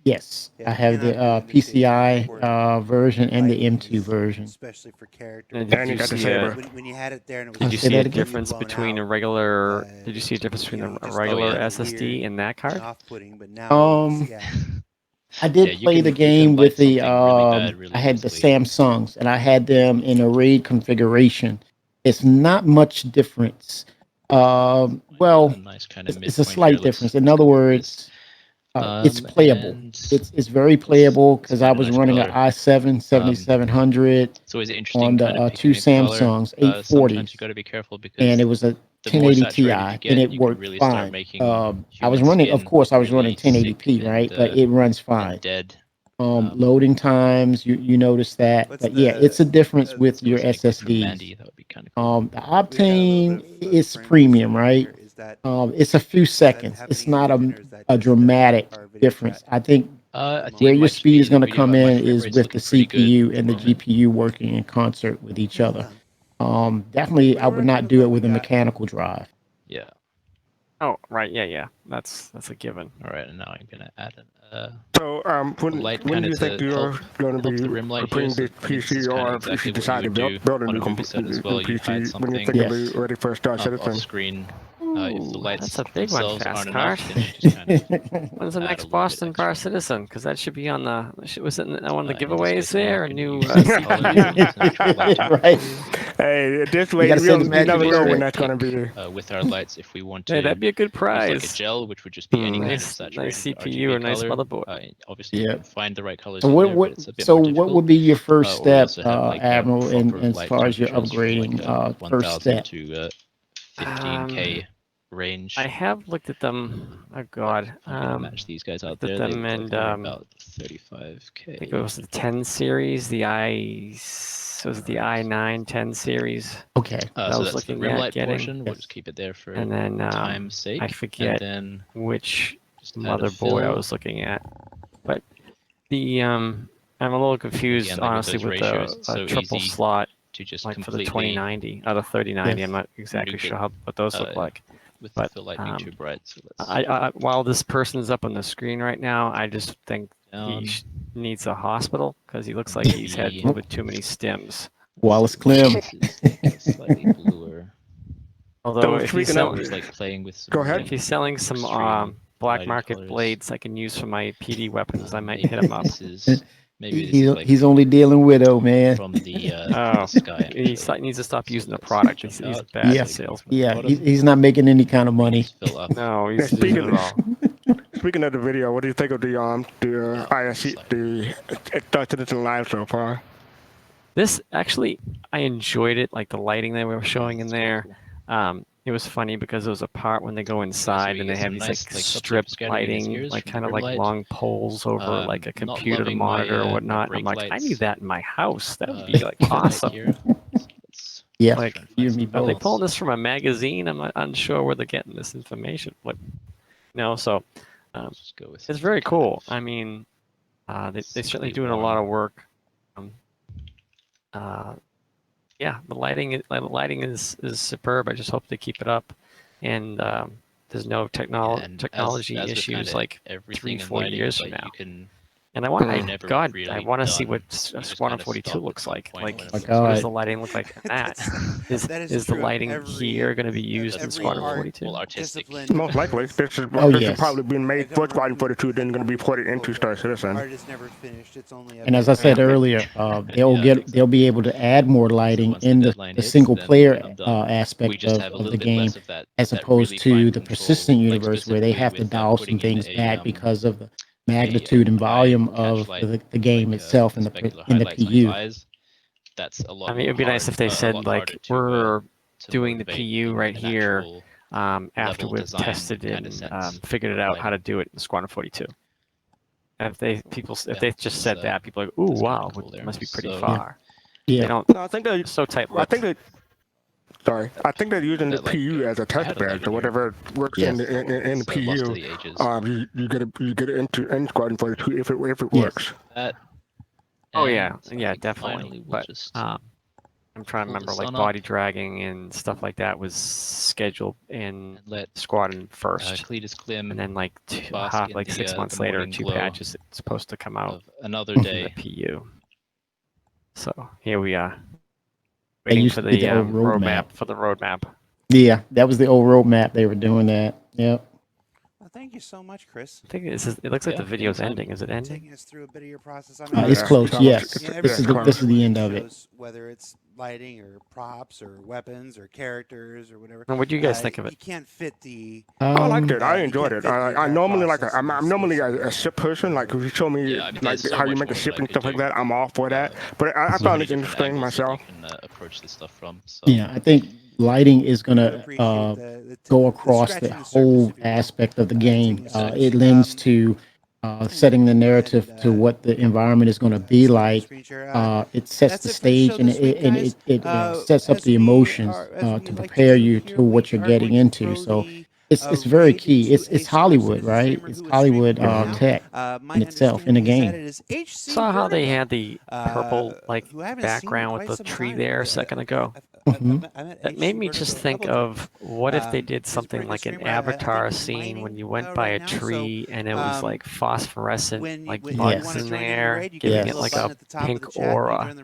Speaker 1: Yes,
Speaker 7: Yeah,
Speaker 1: I have the PCI version and the M2 version.
Speaker 7: especially for character.
Speaker 8: And
Speaker 2: And you got the saber.
Speaker 7: When you had it there and it was
Speaker 8: Did you
Speaker 1: say
Speaker 8: see
Speaker 1: that
Speaker 8: a
Speaker 1: again?
Speaker 8: difference between a regular? Did you see a difference between a regular SSD and that card?
Speaker 7: Off-putting, but now
Speaker 1: I did play the game with the
Speaker 6: really
Speaker 1: I had the
Speaker 6: easily.
Speaker 1: Samsungs and I had them in a RAID configuration. It's not much difference. Well,
Speaker 6: Nice kind of
Speaker 1: it's a slight difference. In other words, it's playable. It's very playable because I was running an i7 7700
Speaker 6: So is it interesting
Speaker 1: on
Speaker 6: kind
Speaker 1: the
Speaker 6: of
Speaker 1: two Samsungs 840s.
Speaker 6: Sometimes you got to be careful because
Speaker 1: and it was a
Speaker 6: the more
Speaker 1: 1080
Speaker 6: saturated
Speaker 1: Ti,
Speaker 6: you
Speaker 1: and
Speaker 6: get,
Speaker 1: it
Speaker 6: you can
Speaker 1: worked
Speaker 6: really start
Speaker 1: fine.
Speaker 6: making
Speaker 1: I was
Speaker 6: human
Speaker 1: running, of
Speaker 6: skin
Speaker 1: course, I was
Speaker 6: really
Speaker 1: running 1080p,
Speaker 6: sick
Speaker 1: right?
Speaker 6: and,
Speaker 1: But it runs
Speaker 6: and
Speaker 1: fine.
Speaker 6: dead.
Speaker 1: Loading times, you notice that, but yeah, it's a difference with your SSDs.
Speaker 6: Mandy, that would be kind of cool.
Speaker 1: The Optane is premium, right? It's a few seconds. It's not a dramatic difference. I think where your speed is going to come in is with the CPU and the GPU working in concert with each other. Definitely, I would not do it with a mechanical drive.
Speaker 6: Yeah.
Speaker 8: Oh, right. Yeah. That's a given.
Speaker 6: All right, and now I'm gonna add an
Speaker 2: So, when do you think you're going to be putting this PC, or if you decide to build a new PC, when you think you'll be ready for Star Citizen?
Speaker 6: Screen. If the lights
Speaker 8: That's a big one,
Speaker 6: themselves aren't
Speaker 8: fastcart.
Speaker 6: enough, then you just kind of
Speaker 8: When's the next Boston Bar Citizen? Because that should be on the. Was it one of the
Speaker 6: in this
Speaker 8: giveaways
Speaker 6: case, I'm
Speaker 8: there?
Speaker 6: not
Speaker 8: A
Speaker 6: gonna
Speaker 8: new
Speaker 6: use
Speaker 8: CPU?
Speaker 1: Right.
Speaker 2: Hey, this way,
Speaker 1: gotta say the
Speaker 2: you
Speaker 1: magic
Speaker 2: never know
Speaker 1: word.
Speaker 2: when that's going to be.
Speaker 6: With our lights, if we want to.
Speaker 8: Hey, that'd be a good
Speaker 6: use like
Speaker 8: prize.
Speaker 6: a gel, which would just be any kind of
Speaker 8: Nice
Speaker 6: saturated
Speaker 8: CPU
Speaker 6: RGB
Speaker 8: or nice
Speaker 6: color.
Speaker 8: motherboard.
Speaker 6: Obviously, you can find the right colors
Speaker 1: So
Speaker 6: in there, but it's a bit more difficult.
Speaker 1: what would be your first
Speaker 6: We
Speaker 1: step,
Speaker 6: also have, like,
Speaker 1: Admiral,
Speaker 6: proper
Speaker 1: as
Speaker 6: light
Speaker 1: far as your
Speaker 6: temperatures from,
Speaker 1: upgrading?
Speaker 6: like,
Speaker 1: First
Speaker 6: 1000
Speaker 1: step.
Speaker 6: to 15K range.
Speaker 8: I have looked at them. Oh God.
Speaker 6: I'm gonna match these guys out there.
Speaker 8: Them
Speaker 6: they
Speaker 8: and
Speaker 6: about 35K.
Speaker 8: I think it was the 10 series, the i9 10 series.
Speaker 1: Okay.
Speaker 6: So that's the rim light portion. We'll just keep it there for
Speaker 8: and then
Speaker 6: time's sake.
Speaker 8: I forget
Speaker 6: and then
Speaker 8: which
Speaker 6: just add a
Speaker 8: motherboard I
Speaker 6: fill.
Speaker 8: was looking at, but the I'm a little confused,
Speaker 6: Again, like
Speaker 8: honestly, with
Speaker 6: ratios,
Speaker 8: the
Speaker 6: it's so
Speaker 8: triple
Speaker 6: easy
Speaker 8: slot,
Speaker 6: to just
Speaker 8: like for the
Speaker 6: completely
Speaker 8: 2090 out of 3090. I'm not exactly sure what those look like.
Speaker 6: with
Speaker 8: But,
Speaker 6: the light being too bright. So let's
Speaker 8: I while this person is up on the screen right now, I just think he needs a hospital because he looks like he's had a little bit too many stims.
Speaker 1: Wallace Clem.
Speaker 6: slightly bluer.
Speaker 8: Although if he's
Speaker 6: like playing with some
Speaker 2: Go ahead.
Speaker 8: If he's selling some black market
Speaker 6: colors.
Speaker 8: blades I can use for my PD weapons, I might hit him up.
Speaker 1: He's only dealing widow, man.
Speaker 6: From the sky.
Speaker 8: He needs to stop using the product. He's a bad salesman.
Speaker 1: Yeah, he's not making any kind of money.
Speaker 8: No, he's speaking
Speaker 2: of the video, what do you think of the ISC, the Star Citizen Live so far?
Speaker 8: This actually, I enjoyed it. Like the lighting they were showing in there. It was funny because there was a part when they go inside and they have these like strip lighting, like kind of like long poles over like a computer monitor or whatnot. I'm like, I need that in my house. That would be like awesome.
Speaker 1: Yeah,
Speaker 8: like,
Speaker 1: you and me both.
Speaker 8: Are they pulling this from a magazine? I'm unsure where they're getting this information. So it's very cool. I mean, they're certainly doing a lot of work. Yeah, the lighting is superb. I just hope they keep it up, and there's no technology issues like 3-4 years from now. And I want to see what Squadron 42 looks like. Like, what does the lighting look like in that? Is the lighting here going to be used in Squadron 42?
Speaker 2: Most likely. This is probably been made for Squadron 42, then going to be ported into Star Citizen.
Speaker 1: And as I said earlier, they'll be able to add more lighting in the single player aspect of the game, as opposed to the persistent universe where they have to dial some things back because of the magnitude and volume of the game itself in the PU.
Speaker 8: I mean, it would be nice if they said like, we're doing the PU right here after we've tested and figured it out how to do it in Squadron 42. And if they just said that, people are like, ooh, wow, it must be pretty far.
Speaker 1: Yeah.
Speaker 8: They don't.
Speaker 2: No, I think they're
Speaker 8: so tight.
Speaker 2: I think they're using the PU as a test bed or whatever works in the PU. You get it into Squadron 42 if it works.
Speaker 8: Oh yeah, definitely. But I'm trying to remember, like body dragging and stuff like that was scheduled in Squadron first, and then like 6 months later, 2 patches, it supposed to come out
Speaker 6: of another day.
Speaker 8: The PU. So here we are, waiting for the roadmap. For the roadmap.
Speaker 1: Yeah, that was the old roadmap. They were doing that. Yep.
Speaker 7: Well, thank you so much, Chris.
Speaker 8: I think it looks like the video's ending. Is it ending?
Speaker 7: Taking us through a bit of your process.
Speaker 1: It's close. Yes. This is the end of it.
Speaker 7: Whether it's lighting or props or weapons or characters or whatever.
Speaker 8: And what do you guys think of it?
Speaker 7: You can't fit the.
Speaker 2: I liked it. I enjoyed it. I normally I'm normally a ship person. Like if you show me how you make a ship and stuff like that, I'm all for that. But I found it interesting myself.
Speaker 6: Can approach this stuff from. So.
Speaker 1: Yeah, I think lighting is going to go across the whole aspect of the game. It lends to setting the narrative to what the environment is going to be like. It sets the stage and it sets up the emotions to prepare you to what you're getting into. So it's very key. It's Hollywood, right? It's Hollywood tech in itself in the game.
Speaker 8: Saw how they had the purple background with the tree there a second ago. That made me just think of what if they did something like an Avatar scene when you went by a tree and it was like phosphorescent, like bugs in there, giving it like a pink aura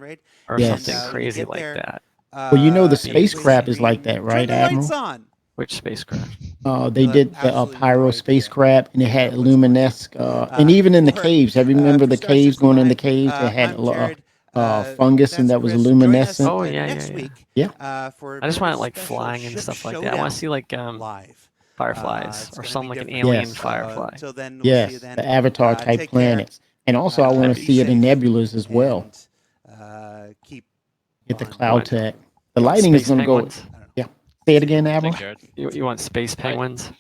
Speaker 8: or something crazy like that.
Speaker 1: Well, the spacecraft is like that, right, Admiral?
Speaker 8: Which spacecraft?
Speaker 1: They did the Pyro spacecraft, and it had luminescence. And even in the caves, have you remember the caves, going in the caves, they had fungus, and that was luminescent.
Speaker 8: Oh, yeah. I just want it like flying and stuff like that. I want to see like fireflies or something like an alien firefly.
Speaker 1: Yes, the Avatar type planets. And also I want to see it in nebulas as well. Get the cloud tech. The lighting is going to go... Yeah. Say it again, Admiral.
Speaker 8: You want space penguins?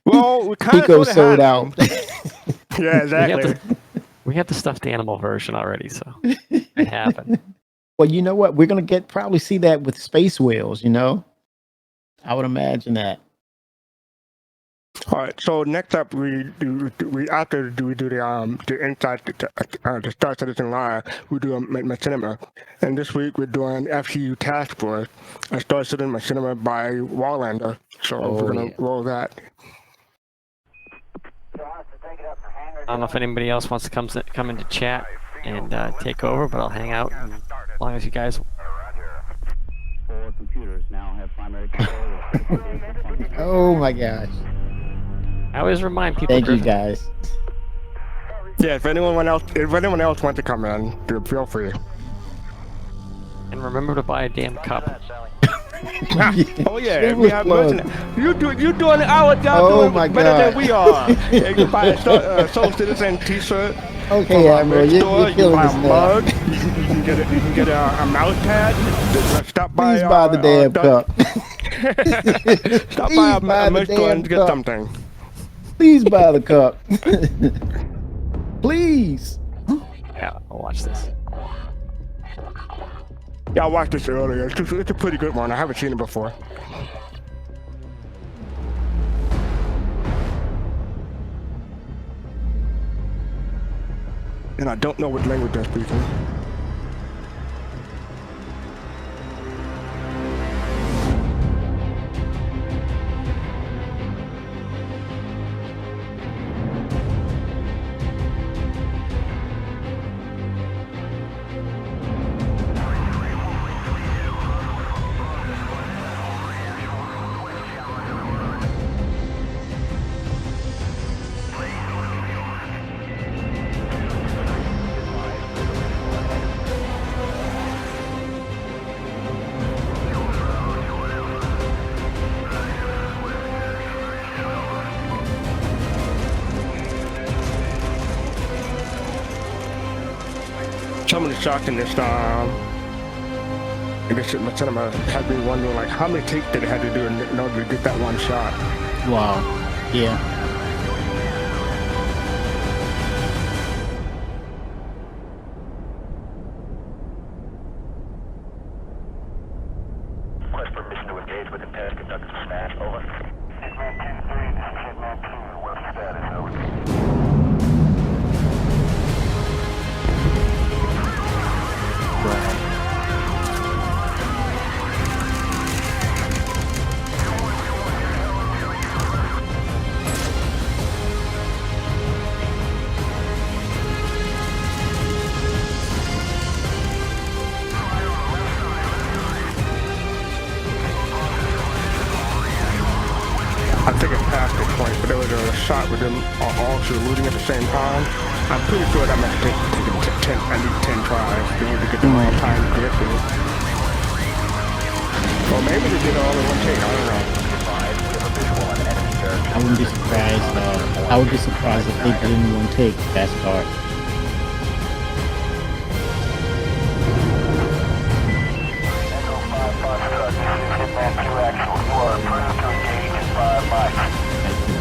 Speaker 2: Well, we kind
Speaker 1: of sold out.
Speaker 2: Yeah, exactly.
Speaker 8: We have the stuffed animal version already, so it happened.
Speaker 1: Well, you know what? We're going to probably see that with space whales, I would imagine that.
Speaker 2: All right. So next up, we do the inside the Star Citizen Live. We do a machinima, and this week we're doing F.C.U. Task Force, a Star Citizen machinima by Wailander. So we're gonna roll that.
Speaker 8: I don't know if anybody else wants to come into chat and take over, but I'll hang out as long as you guys.
Speaker 9: Computers now have primary control.
Speaker 1: Oh my gosh.
Speaker 8: I always remind people.
Speaker 1: Thank you guys.
Speaker 2: Yeah, if anyone else wants to come in, feel free.
Speaker 8: And remember to buy a damn cup.
Speaker 2: Oh yeah, we have you doing our job better than we are. You can buy a Soul Citizen T-shirt.
Speaker 1: Okay, Admiral, you're killing us now.
Speaker 2: Mug. You can get a mouse pad. Stop by.
Speaker 1: Please buy the damn cup.
Speaker 2: Stop by a merch store and get something.
Speaker 1: Please buy the cup. Please.
Speaker 8: Yeah, I'll watch this.
Speaker 2: Yeah, I watched this earlier. It's a pretty good one. I haven't seen it before. And I don't know what language they're speaking. Some of the shots in this, machinima had me wondering, like, how many takes did they have to do in order to get that one shot?
Speaker 1: Wow. Yeah.
Speaker 9: Request permission to engage with intent to conduct a smash. Over. Hitman 2-3, this is Hitman 2. What's the status? Over.
Speaker 2: a shot with them all saluting at the same time. I'm pretty sure that might take at least 10 tries in order to get them all timed correctly. Or maybe they did it all in one take. I don't know.
Speaker 1: I wouldn't be surprised. I would be surprised if they did it in one take. fastcart.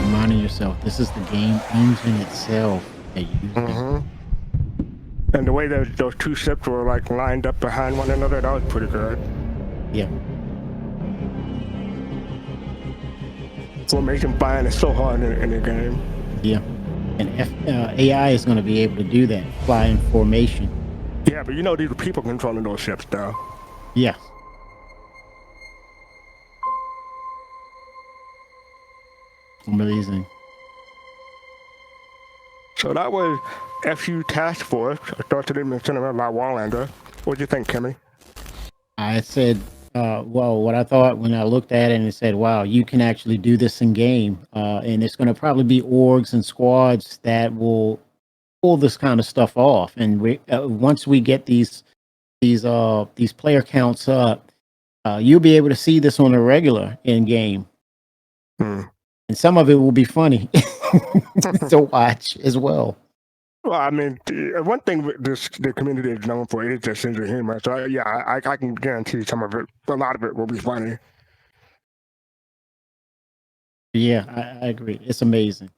Speaker 1: Reminding yourself, this is the game engine itself that you
Speaker 2: And the way that those two ships were like lined up behind one another, that was pretty good.
Speaker 1: Yeah.
Speaker 2: Formation buying is so hard in the game.
Speaker 1: Yeah. And AI is going to be able to do that, fly in formation.
Speaker 2: Yeah, but you know these are people controlling those ships, though.
Speaker 1: Yeah. Amazing.
Speaker 2: So that was F.C.U. Task Force, Star Citizen and Squadron by Wailander. What do you think, Kimmy?
Speaker 1: I said, well, what I thought when I looked at it and said, wow, you can actually do this in game. And it's going to probably be orgs and squads that will pull this kind of stuff off. And we, once we get these player counts up, you'll be able to see this on a regular in game. And some of it will be funny to watch as well.
Speaker 2: Well, I mean, one thing the community is known for is their sense of humor. So, I can guarantee some of it, a lot of it will be funny.
Speaker 1: Yeah, I agree. It's amazing.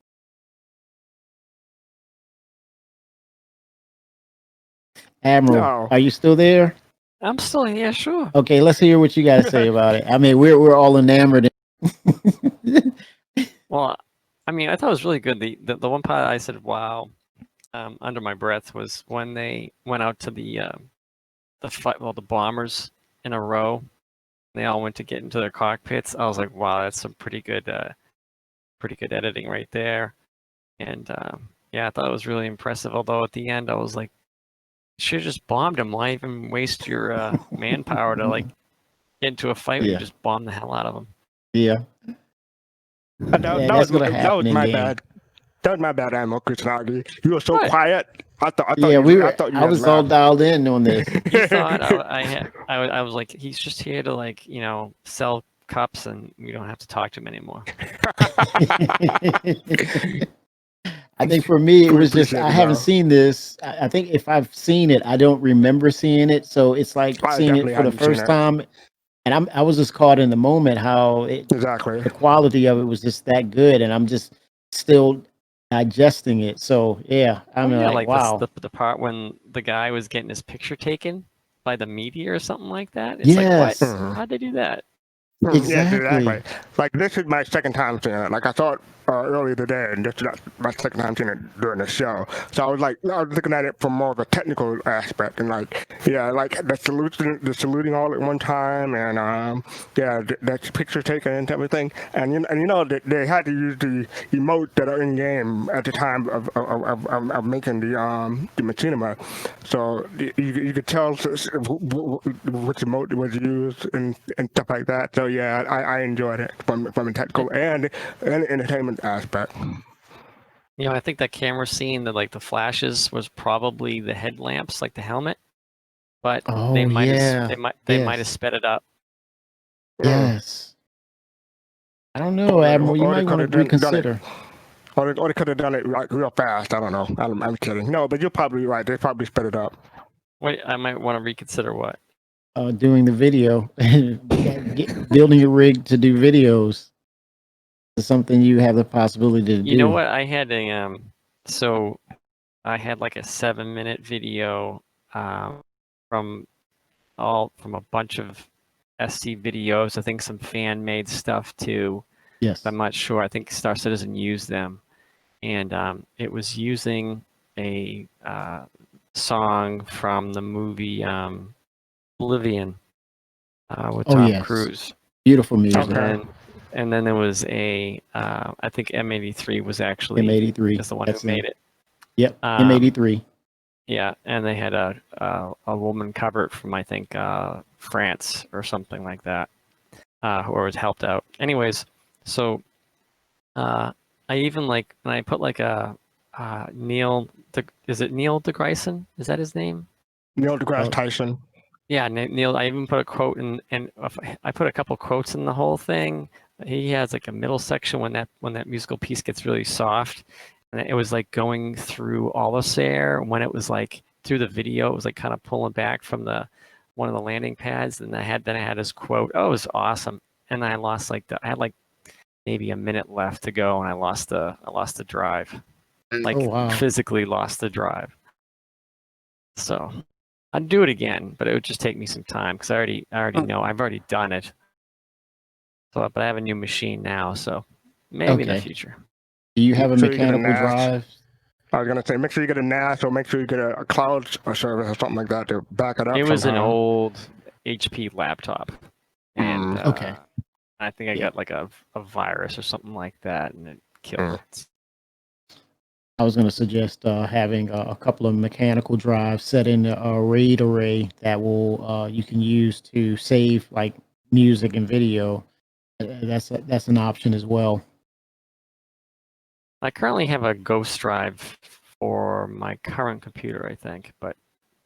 Speaker 1: Admiral, are you still there?
Speaker 8: I'm still here, sure.
Speaker 1: Okay, let's hear what you got to say about it. I mean, we're all enamored.
Speaker 8: Well, I mean, I thought it was really good. The one part I said, wow, under my breath was when they went out to the fight, well, the bombers in a row. They all went to get into their cockpits. I was like, wow, that's some pretty good editing right there. And yeah, I thought it was really impressive. Although at the end, I was like, you should have just bombed them. Why even waste your manpower to like get into a fight? You just bomb the hell out of them.
Speaker 1: Yeah.
Speaker 2: That was my bad. That was my bad, Admiral Kusanagi. You were so quiet. I
Speaker 1: was all dialed in on this.
Speaker 8: You thought I was like, he's just here to like, sell cups, and we don't have to talk to him anymore.
Speaker 1: I think for me, it was just I haven't seen this. I think if I've seen it, I don't remember seeing it. So it's like seeing it for the first time. And I was just caught in the moment how the quality of it was just that good, and I'm just still digesting it. So yeah, I'm like wow.
Speaker 8: The part when the guy was getting his picture taken by the media or something like that. It's like, what? How'd they do that?
Speaker 1: Exactly.
Speaker 2: Like this is my second time seeing it. Like I thought earlier today, and this is my second time seeing it during the show. So I was looking at it from more of a technical aspect, and like the saluting all at one time, and that picture taken and everything, and they had to use the emotes that are in game at the time of making the machinima. So you could tell which emote was used and stuff like that. So yeah, I enjoyed it from a technical and entertainment aspect.
Speaker 8: I think that camera scene, the flashes, was probably the headlamps, like the helmet, but they might have sped it up.
Speaker 1: Yes. I don't know, Admiral. You might want to reconsider.
Speaker 2: Or they could have done it like real fast. I don't know. I'm kidding. No, but you're probably right. They probably sped it up.
Speaker 8: Wait, I might want to reconsider what?
Speaker 1: Doing the video, building a rig to do videos is something you have the possibility to do.
Speaker 8: You know what? I had I had like a 7-minute video from a bunch of SC videos. I think some fan made stuff too.
Speaker 1: Yes.
Speaker 8: I'm not sure. I think Star Citizen used them, and it was using a song from the movie Oblivion with Tom Cruise.
Speaker 1: Beautiful music.
Speaker 8: And then there was I think M83 was actually
Speaker 1: M83
Speaker 8: is the one who made it.
Speaker 1: Yep, M83.
Speaker 8: Yeah, and they had a woman cover it from I think France or something like that, who was helped out. Anyways, so I I even like when I put like a Neil. Is it Neil deGrasse? Is that his name?
Speaker 2: Neil deGrasse Tyson.
Speaker 8: Yeah, Neil. I even put a quote in, and I put a couple quotes in the whole thing. He has like a middle section when that musical piece gets really soft, and it was like going through Allosair. When it was like through the video, it was like kind of pulling back from one of the landing pads, and I had his quote. Oh, it was awesome. And I lost I had like maybe a minute left to go, and I lost the drive. Like physically lost the drive. So I'd do it again, but it would just take me some time because I already know I've already done it. So, but I have a new machine now, so maybe in the future.
Speaker 1: Do you have a mechanical drive?
Speaker 2: I was gonna say, make sure you get a NAS, or make sure you get a cloud service or something like that to back it up.
Speaker 8: It was an old HP laptop, and I think I got like a virus or something like that, and it killed it.
Speaker 1: I was going to suggest having a couple of mechanical drives set in a RAID array that will you can use to save like music and video. That's an option as well.
Speaker 8: I currently have a Ghost drive for my current computer, I think, but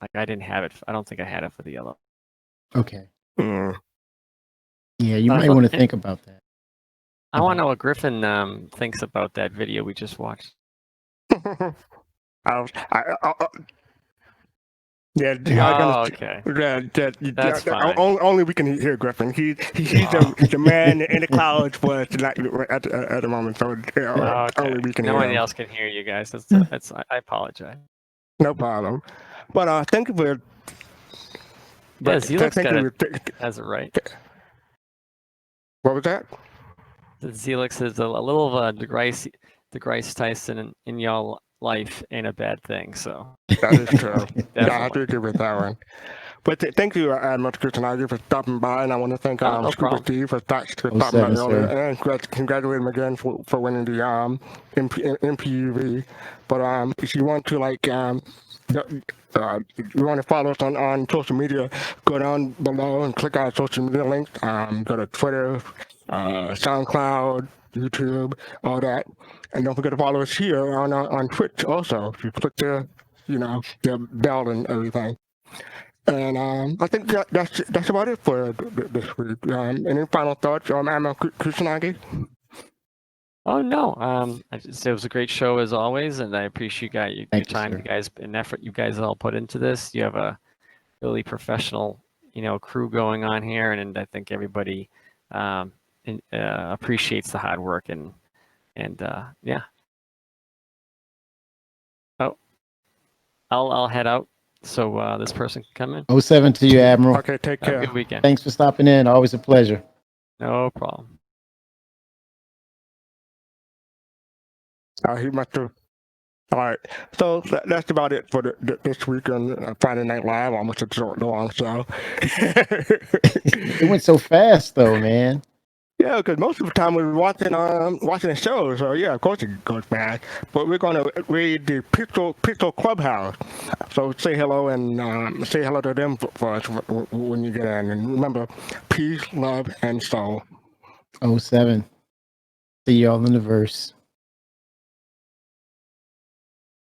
Speaker 8: like I didn't have it. I don't think I had it for the other.
Speaker 1: Okay. Yeah, you might want to think about that.
Speaker 8: I want to know what Griffin thinks about that video we just watched.
Speaker 2: Okay. That's fine. Only we can hear Griffin. He's the man in the clouds at the moment. So only we can hear.
Speaker 8: Nobody else can hear you guys. I apologize.
Speaker 2: No problem. But thank you for.
Speaker 8: Yeah, Zelix has it right.
Speaker 2: What was that?
Speaker 8: Zelix is a little of a DeGrasse Tyson in y'all life ain't a bad thing, so.
Speaker 2: That is true. Yeah, I have to agree with that one. But thank you, Admiral Kusanagi, for stopping by, and I want to thank Scuba Steve for stopping by earlier, and congratulate him again for winning the MPUV. But if you want to you want to follow us on social media, go down below and click on social media links. Go to Twitter, SoundCloud, YouTube, all that. And don't forget to follow us here on Twitch also. If you click the bell and everything. And I think that's about it for this week. Any final thoughts on Admiral Kusanagi?
Speaker 8: Oh no, it was a great show as always, and I appreciate your time, you guys, and effort you guys all put into this. You have a really professional, crew going on here, and I think everybody appreciates the hard work and yeah. Oh, I'll head out so this person can come in.
Speaker 1: 07 to you, Admiral.
Speaker 2: Okay, take care.
Speaker 8: Have a good weekend.
Speaker 1: Thanks for stopping in. Always a pleasure.
Speaker 8: No problem.
Speaker 2: He must have. All right, so that's about it for this week on Friday Night Live. Almost a long show.
Speaker 1: It went so fast, though, man.
Speaker 2: Yeah, because most of the time we were watching the show, so yeah, of course it goes fast. But we're gonna read the Pixel Clubhouse. So say hello and say hello to them for us when you get in. And remember, peace, love, and soul.
Speaker 1: 07. See y'all in the verse.